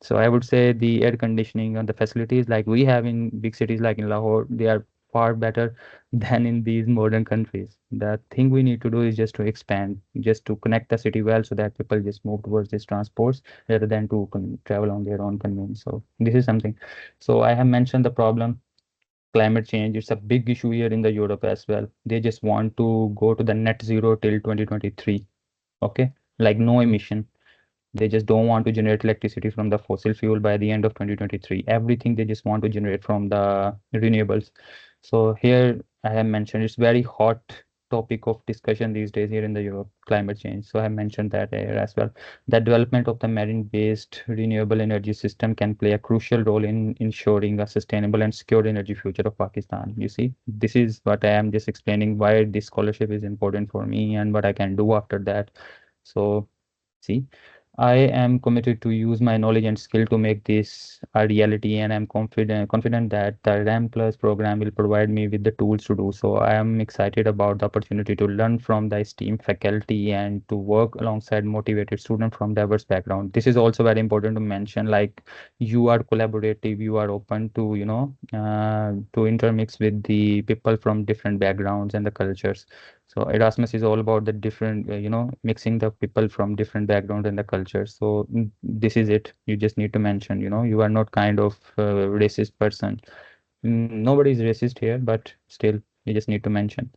So I would say the air conditioning and the facilities like we have in big cities like in Lahore, they are far better than in these modern countries. The thing we need to do is just to expand, just to connect the city well so that people just move towards these transports rather than to travel on their own convenience. So this is something. So I have mentioned the problem, climate change. It's a big issue here in the Europe as well. They just want to go to the net zero till 2023. Okay, like no emission. They just don't want to generate electricity from the fossil fuel by the end of 2023. Everything they just want to generate from the renewables. So here I have mentioned it's very hot topic of discussion these days here in the Europe, climate change. So I have mentioned that here as well. The development of the marine-based renewable energy system can play a crucial role in ensuring a sustainable and secure energy future of Pakistan. You see, this is what I am just explaining why this scholarship is important for me and what I can do after that. So see, I am committed to use my knowledge and skill to make this a reality, and I'm confident that the RAM Plus program will provide me with the tools to do so. I am excited about the opportunity to learn from the esteemed faculty and to work alongside motivated students from diverse backgrounds. This is also very important to mention. Like, you are collaborative, you are open to to intermix with the people from different backgrounds and the cultures. So Erasmus is all about the different, mixing the people from different backgrounds and the cultures. So this is it. You just need to mention, you are not kind of racist person. Nobody is racist here, but still, you just need to mention.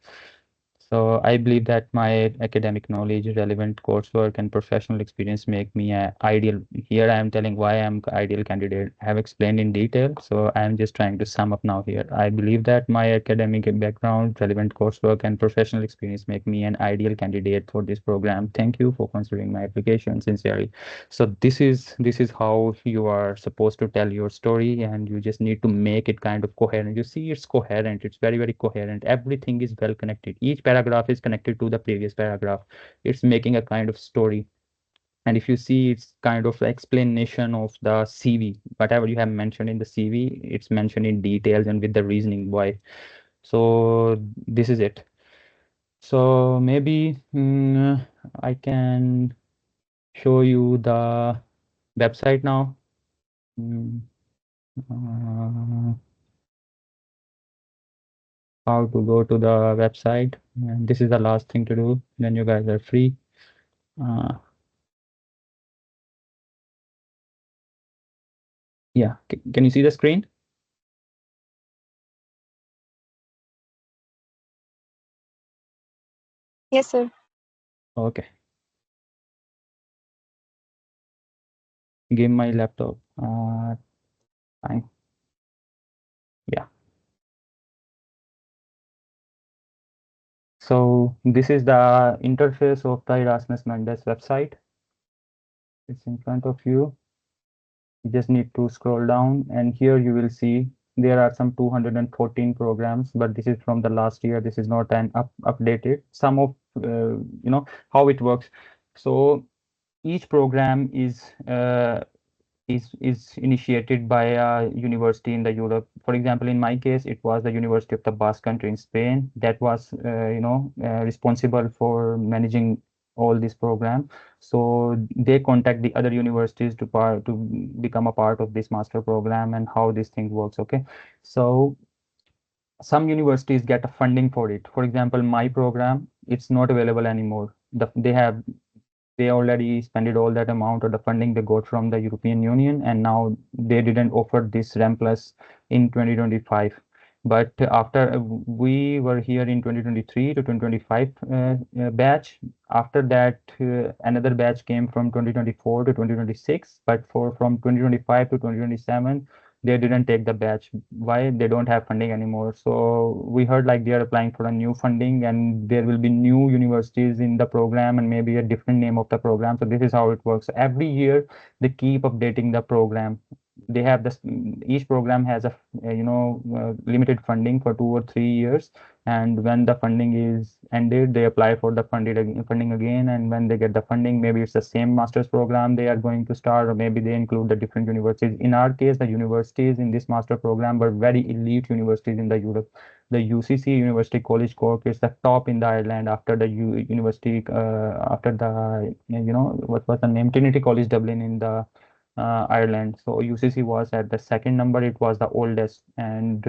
So I believe that my academic knowledge, relevant coursework, and professional experience make me a ideal. Here I am telling why I am ideal candidate. I have explained in detail, so I am just trying to sum up now here. I believe that my academic background, relevant coursework, and professional experience make me an ideal candidate for this program. Thank you for considering my application sincerely. So this is how you are supposed to tell your story, and you just need to make it kind of coherent. You see, it's coherent. It's very, very coherent. Everything is well connected. Each paragraph is connected to the previous paragraph. It's making a kind of story. And if you see, it's kind of explanation of the CV. Whatever you have mentioned in the CV, it's mentioned in details and with the reasoning why. So this is it. So maybe I can show you the website now. Mm, uh, how to go to the website. And this is the last thing to do. Then you guys are free. Uh, yeah, can you see the screen? Yes, sir. Okay, give my laptop. Fine. Yeah. So this is the interface of the Erasmus Mundus website. It's in front of you. You just need to scroll down, and here you will see there are some 214 programs, but this is from the last year. This is not an updated. Some of how it works. So each program is initiated by a university in the Europe. For example, in my case, it was the University of the Basque Country in Spain that was responsible for managing all this program. So they contact the other universities to become a part of this master program and how this thing works. Okay, so some universities get a funding for it. For example, my program, it's not available anymore. They already spent all that amount of the funding they got from the European Union, and now they didn't offer this RAM Plus in 2025. But after we were here in 2023 to 2025 batch, after that another batch came from 2024 to 2026. But for from 2025 to 2027, they didn't take the batch. Why? They don't have funding anymore. So we heard like they are applying for a new funding, and there will be new universities in the program and maybe a different name of the program. So this is how it works. Every year they keep updating the program. They have this, each program has a limited funding for 2 or 3 years, and when the funding is ended, they apply for the funding again. And when they get the funding, maybe it's the same master's program they are going to start, or maybe they include the different universities. In our case, the universities in this master program were very elite universities in the Europe. The UCC, University College Cork, is the top in the Ireland after the university, after the what was the name, Trinity College Dublin in the Ireland. So UCC was at the second number. It was the oldest. And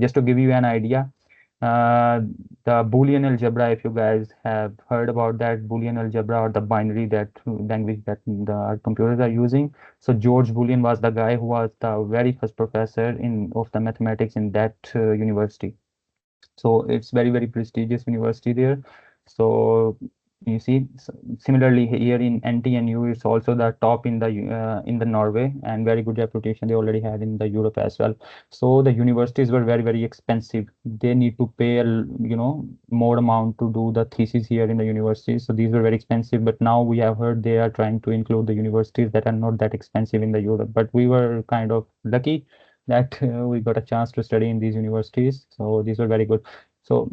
just to give you an idea, uh, the Boolean algebra, if you guys have heard about that Boolean algebra, or the binary that language that the computers are using. So George Boolean was the guy who was the very first professor in of the mathematics in that university. So it's very prestigious university there. So you see, similarly here in NTNU, it's also the top in the Norway, and very good reputation they already had in the Europe as well. So the universities were very expensive. They need to pay more amount to do the thesis here in the universities. So these were very expensive. But now we have heard they are trying to include the universities that are not that expensive in the Europe. But we were kind of lucky that we got a chance to study in these universities. So these were very good. So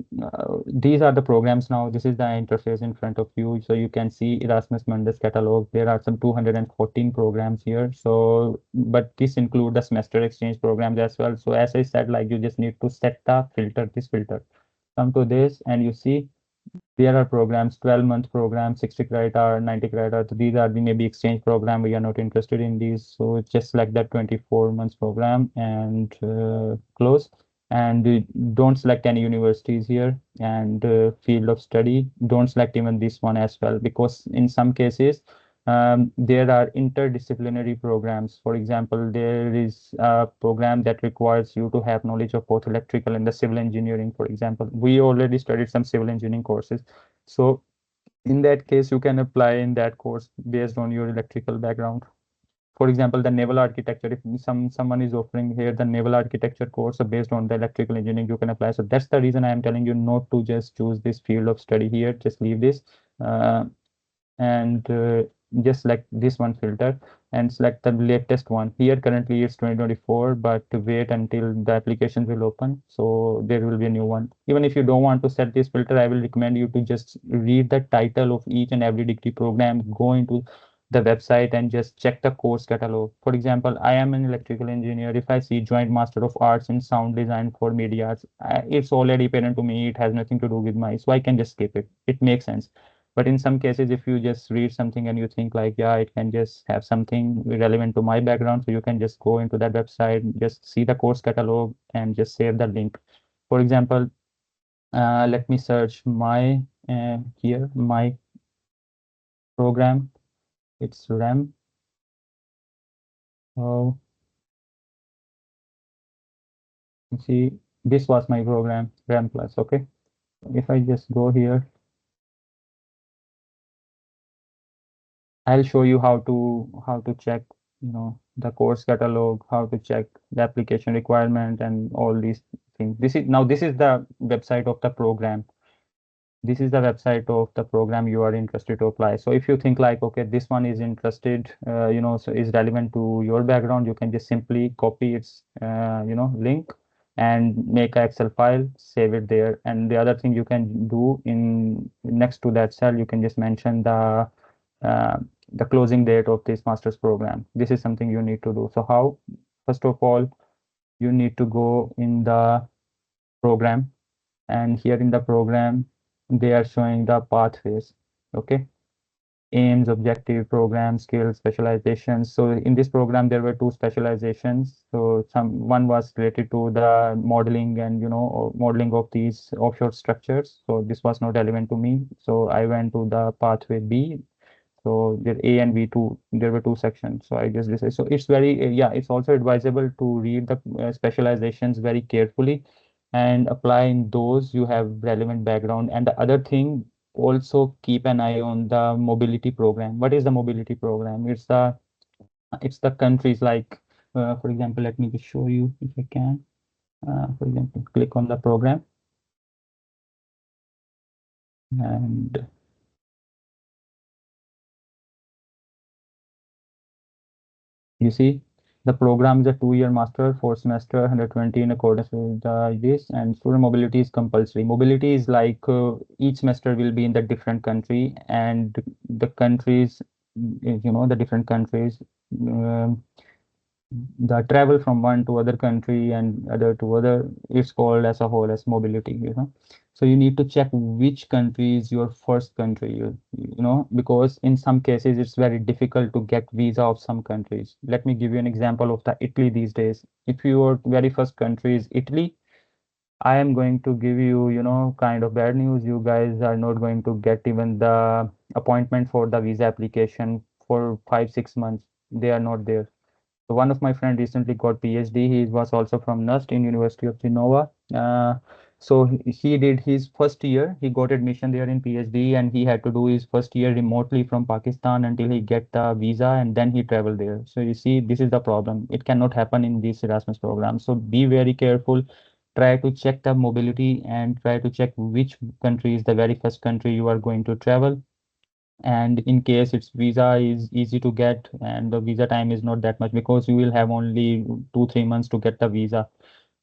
these are the programs now. This is the interface in front of you. So you can see Erasmus Mundus catalog. There are some 214 programs here. So, but this include the semester exchange programs as well. So as I said, like you just need to set the filter, this filter. Come to this and you see there are programs, 12-month programs, 60 credit hour, 90 credit hour. So these are the maybe exchange program. We are not interested in these. So it's just like that 24 months program and close. And don't select any universities here, and field of study. Don't select even this one as well, because in some cases, there are interdisciplinary programs. For example, there is a program that requires you to have knowledge of both electrical and the civil engineering. For example, we already studied some civil engineering courses. So in that case, you can apply in that course based on your electrical background. For example, the naval architecture, if someone is offering here the naval architecture course, so based on the electrical engineering, you can apply. So that's the reason I am telling you not to just choose this field of study here. Just leave this. And just select this one filter and select the latest one. Here currently it's 2024, but wait until the applications will open, so there will be a new one. Even if you don't want to set this filter, I will recommend you to just read the title of each and every degree program, go into the website and just check the course catalog. For example, I am an electrical engineer. If I see joint master of arts in sound design for media arts, it's already apparent to me it has nothing to do with my, so I can just skip it. It makes sense. But in some cases, if you just read something and you think like, yeah, it can just have something relevant to my background, so you can just go into that website, just see the course catalog and just save the link. For example, let me search my here, my program. It's RAM. Oh, you see, this was my program, RAM Plus. Okay. If I just go here, I'll show you how to check, the course catalog, how to check the application requirement and all these things. This is the website of the program. this is the website of the program you are interested to apply. So if you think like, okay, this one is interested, so is relevant to your background, you can just simply copy its, link and make an Excel file, save it there. And the other thing you can do in next to that cell, you can just mention uh, the closing date of this master's program. This is something you need to do. So how? First of all, you need to go in the program, and here in the program they are showing the pathways. Okay, aims, objective, program, skills, specializations. So in this program there were two specializations. So one was related to the modeling and modeling of these offshore structures. So this was not relevant to me, so I went to the pathway B. So there A and B two, there were two sections. So I guess this is, so it's very, yeah, it's also advisable to read the specializations very carefully and apply in those you have relevant background. And the other thing, also keep an eye on the mobility program. What is the mobility program? It's the countries like, for example, let me just show you if I can. For example, click on the program, and you see, the program is a 2-year master, 4 semester, 120 in accordance with this, and student mobility is compulsory. Mobility is like each semester will be in the different country, and the countries, the different countries, um, the travel from one to other country and other to other, it's called as a whole as mobility. So you need to check which country is your first country, because in some cases it's very difficult to get visa of some countries. Let me give you an example of the Italy these days. If your very first country is Italy, I am going to give you, kind of bad news. You guys are not going to get even the appointment for the visa application for 5 6 months. They are not there. So one of my friend recently got PhD. He was also from NUST in University of Genova. So he did his first year. He got admission there in PhD, and he had to do his first year remotely from Pakistan until he get the visa, and then he traveled there. So you see, this is the problem. It cannot happen in this Erasmus program. So be very careful. Try to check the mobility and try to check which country is the very first country you are going to travel. And in case its visa is easy to get and the visa time is not that much, because you will have only 2 3 months to get the visa,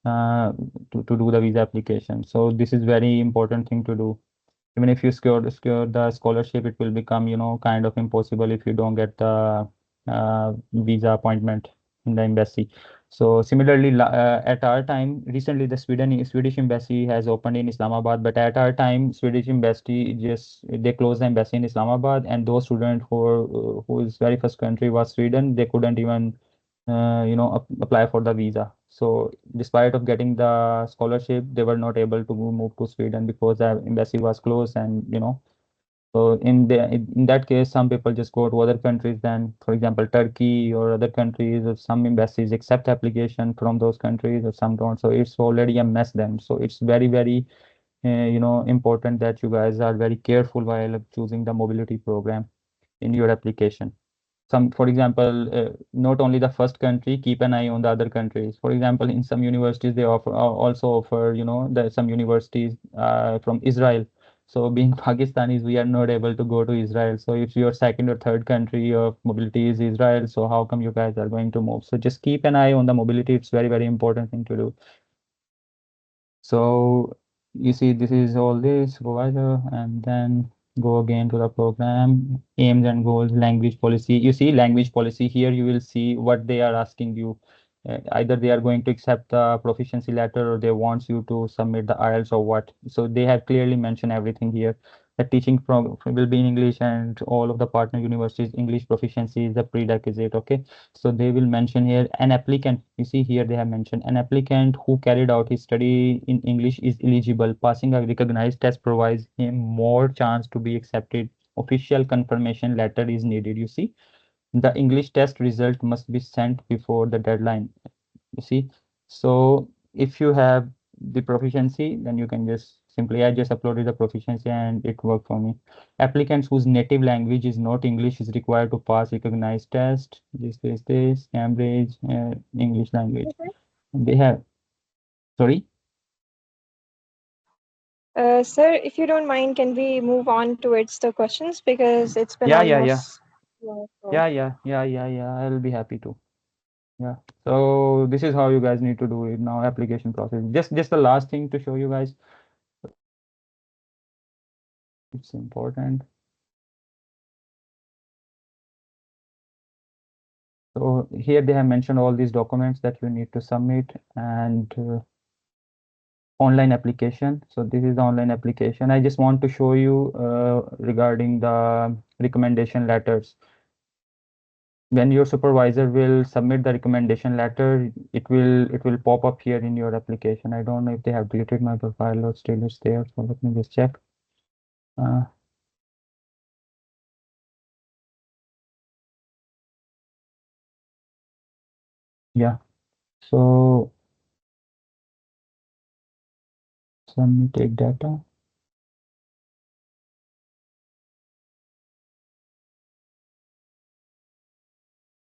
uh, to do the visa application. So this is very important thing to do. Even if you secure the scholarship, it will become kind of impossible if you don't get the visa appointment in the embassy. So similarly, at our time, recently the Swedish embassy has opened in Islamabad, but at our time, Swedish embassy just they closed the embassy in Islamabad, and those students whose very first country was Sweden, they couldn't even apply for the visa. So despite of getting the scholarship, they were not able to move to Sweden because the embassy was closed. And so in that case, some people just go to other countries. Then, for example, Turkey or other countries, or some embassies accept application from those countries, or some don't. So it's already a mess then. So it's very, very important that you guys are very careful while choosing the mobility program in your application. For example, not only the first country, keep an eye on the other countries. For example, in some universities they also offer, some universities from Israel. So being Pakistanis, we are not able to go to Israel. So if your second or third country of mobility is Israel, so how come you guys are going to move? So just keep an eye on the mobility. It's very, very important thing to do. So you see, this is all this supervisor, and then go again to the program, aims and goals, language policy. You see language policy here, you will see what they are asking you. Either they are going to accept the proficiency letter, or they want you to submit the IELTS or what. So they have clearly mentioned everything here. The teaching will be in English, and all of the partner universities, English proficiency is the prerequisite. Okay. So they will mention here an applicant. You see here they have mentioned an applicant who carried out his study in English is eligible. Passing a recognized test provides him more chance to be accepted. Official confirmation letter is needed. You see, the English test result must be sent before the deadline. You see, so if you have the proficiency, then you can just simply, I just uploaded the proficiency and it worked for me. Applicants whose native language is not English is required to pass recognized test. This Cambridge English language. They have, sorry. Sir, if you don't mind, can we move on towards the questions because it's been Yeah, yeah, yeah. almost. Yeah, so- Yeah. I'll be happy to. Yeah. So this is how you guys need to do it now, application process. Just the last thing to show you guys. It's important. So here they have mentioned all these documents that you need to submit and online application. So this is the online application. I just want to show you regarding the recommendation letters. When your supervisor will submit the recommendation letter, it will pop up here in your application. I don't know if they have deleted my profile or still it's there. So let me just check. Uh, yeah. So submitted data.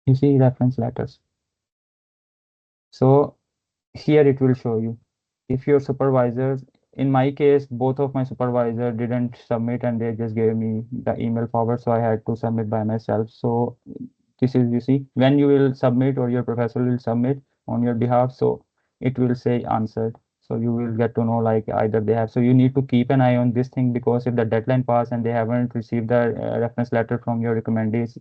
You see reference letters. So here it will show you if your supervisors, in my case both of my supervisor didn't submit and they just gave me the email forward, so I had to submit by myself. So this is, you see, when you will submit or your professor will submit on your behalf, so it will say answered. So you will get to know like either they have, so you need to keep an eye on this thing, because if the deadline pass and they haven't received the reference letter from your recommendees,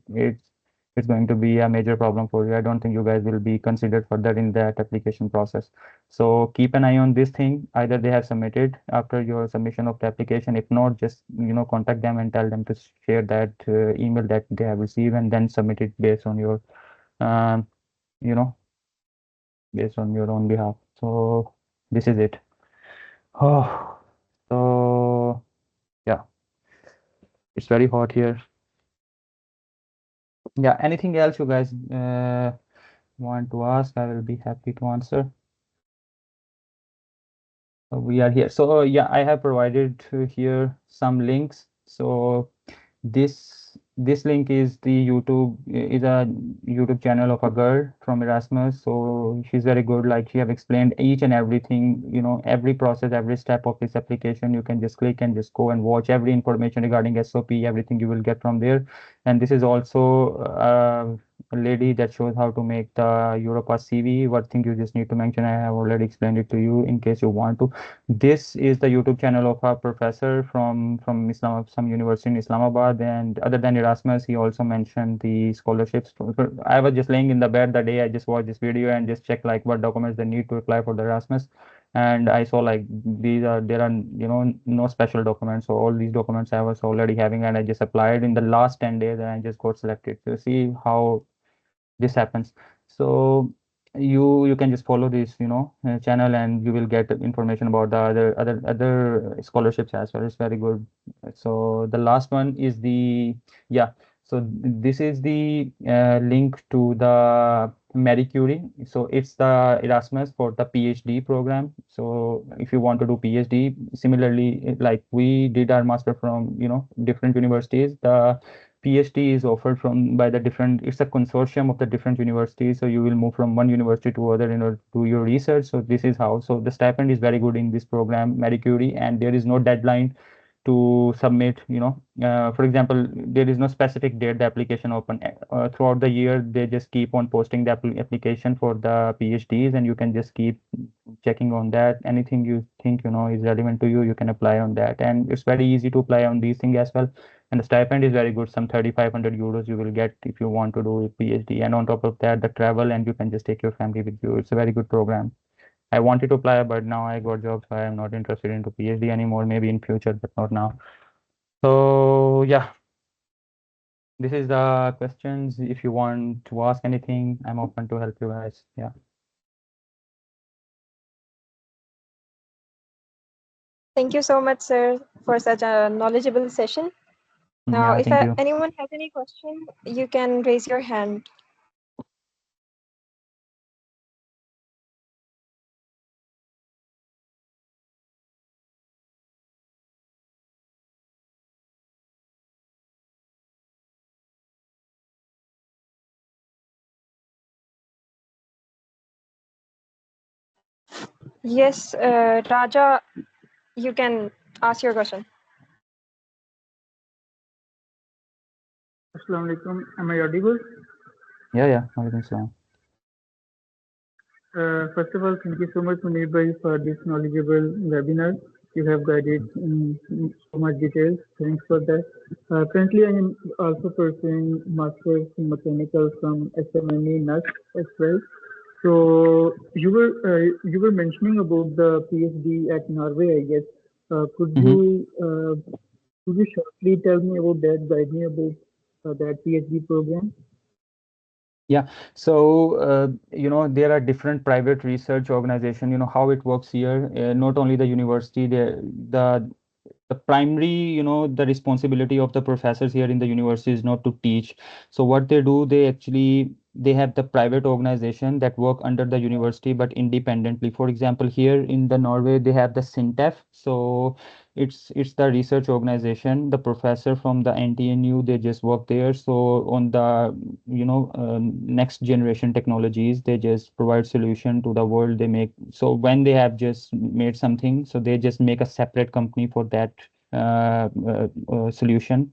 it's going to be a major problem for you. I don't think you guys will be considered further in that application process. So keep an eye on this thing. Either they have submitted after your submission of the application. If not, just contact them and tell them to share that email that they have received, and then submit it based on your um, you know based on your own behalf. So this is it. Oh, so yeah, it's very hot here. Yeah, anything else you guys want to ask? I will be happy to answer. We are here. So yeah, I have provided here some links. So this link is the YouTube, is a YouTube channel of a girl from Erasmus. So she's very good. Like, she have explained each and everything, every process, every step of this application. You can just click and just go and watch every information regarding SOP, everything you will get from there. And this is also a lady that shows how to make the Europa CV. What thing you just need to mention, I have already explained it to you in case you want to. This is the YouTube channel of a professor from some university in Islamabad, and other than Erasmus, he also mentioned the scholarships. I was just laying in the bed the day I just watched this video and just checked like what documents they need to apply for the Erasmus, and I saw like there are no special documents. So all these documents I was already having, and I just applied in the last 10 days, and I just got selected. So see how this happens. So you can just follow this channel, and you will get information about the other scholarships as well. It's very good. So the last one is the, yeah, so this is the link to the Marie Curie. So it's the Erasmus for the PhD program. So if you want to do PhD, similarly like we did our master from different universities, the PhD is offered from by the different, it's a consortium of the different universities. So you will move from one university to other in order to do your research. So this is how. So the stipend is very good in this program, Marie Curie, and there is no deadline to submit. For example, there is no specific date the application open. Throughout the year, they just keep on posting the application for the PhDs, and you can just keep checking on that. Anything you think is relevant to you, you can apply on that, and it's very easy to apply on these things as well. And the stipend is very good. Some 3,500 euros you will get if you want to do a PhD. And on top of that, the travel, and you can just take your family with you. It's a very good program. I wanted to apply, but now I got job, so I am not interested into PhD anymore. Maybe in future, but not now. So yeah, this is the questions. If you want to ask anything, I'm open to help you guys. Yeah. Thank you so much, sir, for such a knowledgeable session. Now, Yeah, if thank you. anyone has any question, you can raise your hand. Yes, Raja, you can ask your question. Assalamu alaikum. Am I audible? Yeah, alaikum salam. First of all, thank you so much, Monib bhai, for this knowledgeable webinar. You have guided in so much details. Thanks for that. Currently, I am also pursuing Masters in Mechanical from SMME NUST as well. So you were mentioning about the PhD at Norway, I guess. Could Mm-hmm. you shortly tell me about that, guide me about that PhD program? Yeah, so there are different private research organization. How it works here. Not only the university, the primary, the responsibility of the professors here in the university is not to teach. So what they do, they have the private organization that work under the university but independently. For example, here in the Norway, they have the Sintef. So it's the research organization. The professor from the NTNU, they just work there. So on the next generation technologies, they just provide solution to the world. They make, so when they have just made something, so they just make a separate company for that solution.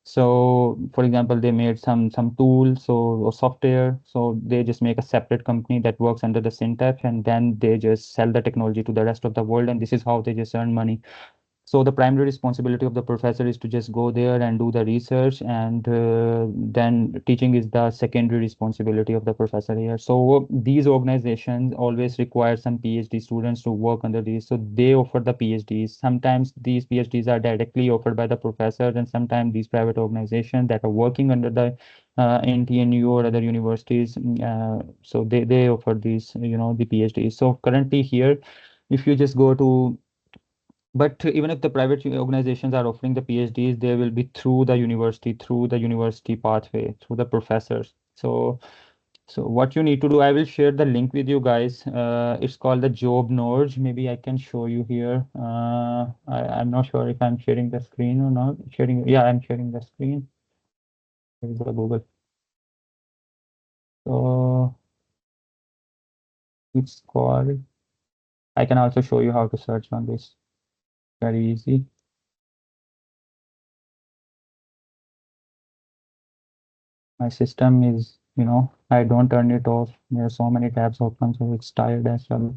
So for example, they made some tools, or software, so they just make a separate company that works under the Syntef, and then they just sell the technology to the rest of the world, and this is how they just earn money. So the primary responsibility of the professor is to just go there and do the research, and then teaching is the secondary responsibility of the professor here. So these organizations always require some PhD students to work under these. So they offer the PhDs. Sometimes these PhDs are directly offered by the professor, and sometimes these private organizations that are working under the NTNU or other universities. So they offer these, the PhDs. So currently here, if you just go to, but even if the private organizations are offering the PhDs, they will be through the university pathway, through the professors. So what you need to do, I will share the link with you guys. It's called the Job Norge. Maybe I can show you here. I'm not sure if I'm sharing the screen or not. Yeah, I'm sharing the screen. Here is the Google. So it's called, I can also show you how to search on this. Very easy. My system is, I don't turn it off. There are so many tabs open, so it's tired as well.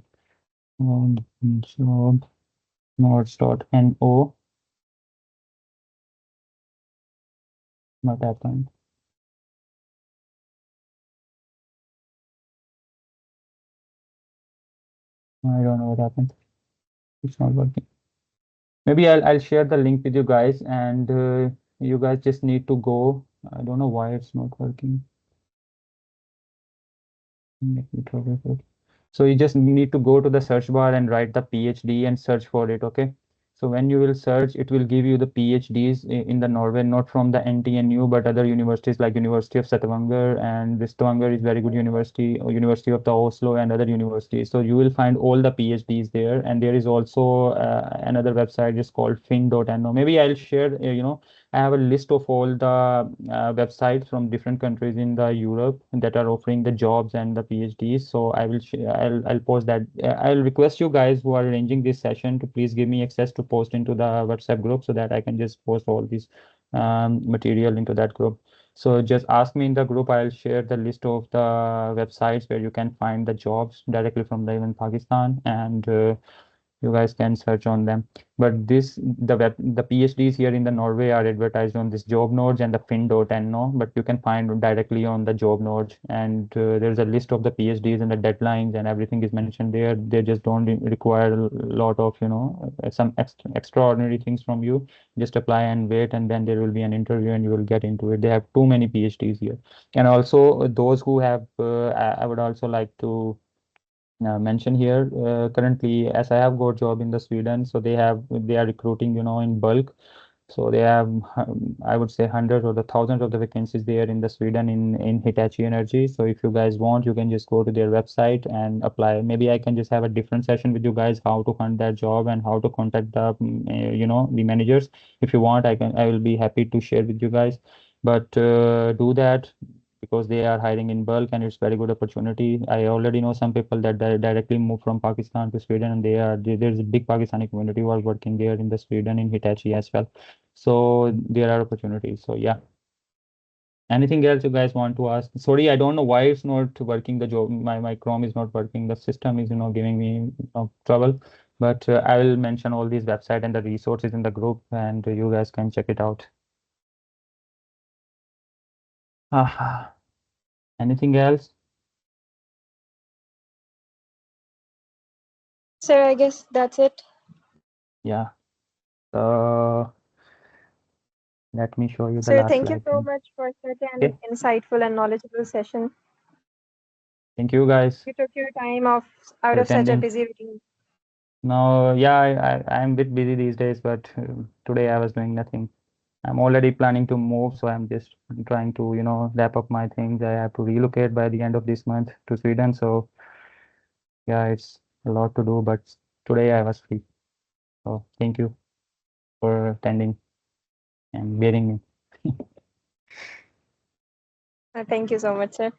Job nodes.no, not happened. I don't know what happened. It's not working. Maybe I'll share the link with you guys, and you guys just need to go. I don't know why it's not working. Let me try this out. So you just need to go to the search bar and write the PhD and search for it, okay? So when you will search, it will give you the PhDs in the Norway, not from the NTNU, but other universities like University of Stavanger, and this Stavanger is very good university, or University of the Oslo and other universities. So you will find all the PhDs there, and there is also another website just called fin.no. Maybe I'll share, I have a list of all the websites from different countries in the Europe that are offering the jobs and the PhDs. So I will I'll post that. I'll request you guys who are arranging this session to please give me access to post into the WhatsApp group so that I can just post all this material into that group. So just ask me in the group. I'll share the list of the websites where you can find the jobs directly from the even Pakistan, and you guys can search on them. But the PhDs here in the Norway are advertised on this job nodes and the fin.no, but you can find directly on the job nodes, and there's a list of the PhDs and the deadlines and everything is mentioned there. They just don't require a lot of, some extraordinary things from you. Just apply and wait, and then there will be an interview and you will get into it. They have too many PhDs here. And also those who have, I would also like to mention here, currently, as I have got job in the Sweden, so they are recruiting, in bulk. So they have, I would say, hundreds or the thousands of the vacancies there in the Sweden in Hitachi Energy. So if you guys want, you can just go to their website and apply. Maybe I can just have a different session with you guys, how to find that job and how to contact the, the managers. If you want, I will be happy to share with you guys. But do that, because they are hiring in bulk and it's very good opportunity. I already know some people that directly moved from Pakistan to Sweden, and there's a big Pakistani community who are working there in the Sweden in Hitachi as well. So there are opportunities. So yeah. Anything else you guys want to ask? Sorry, I don't know why it's not working. The job, my Chrome is not working. The system is, giving me trouble. But I will mention all these website and the resources in the group, and you guys can check it out. Anything else? Sir, I guess that's it. Yeah. So let me show you the Sir, last thank you slide. so much for such an Okay. insightful and knowledgeable session. Thank you guys You took your time off out for of such a attending. busy routine. Now, yeah, I'm a bit busy these days, but today I was doing nothing. I'm already planning to move, so I'm just trying to, wrap up my things. I have to relocate by the end of this month to Sweden. So yeah, it's a lot to do, but today I was free. So thank you for attending and bearing me. Thank you so much, sir.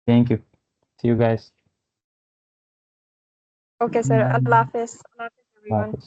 Thank you. See you guys. Okay, sir. Allah Hafiz. Allah Hafiz, Bye. everyone.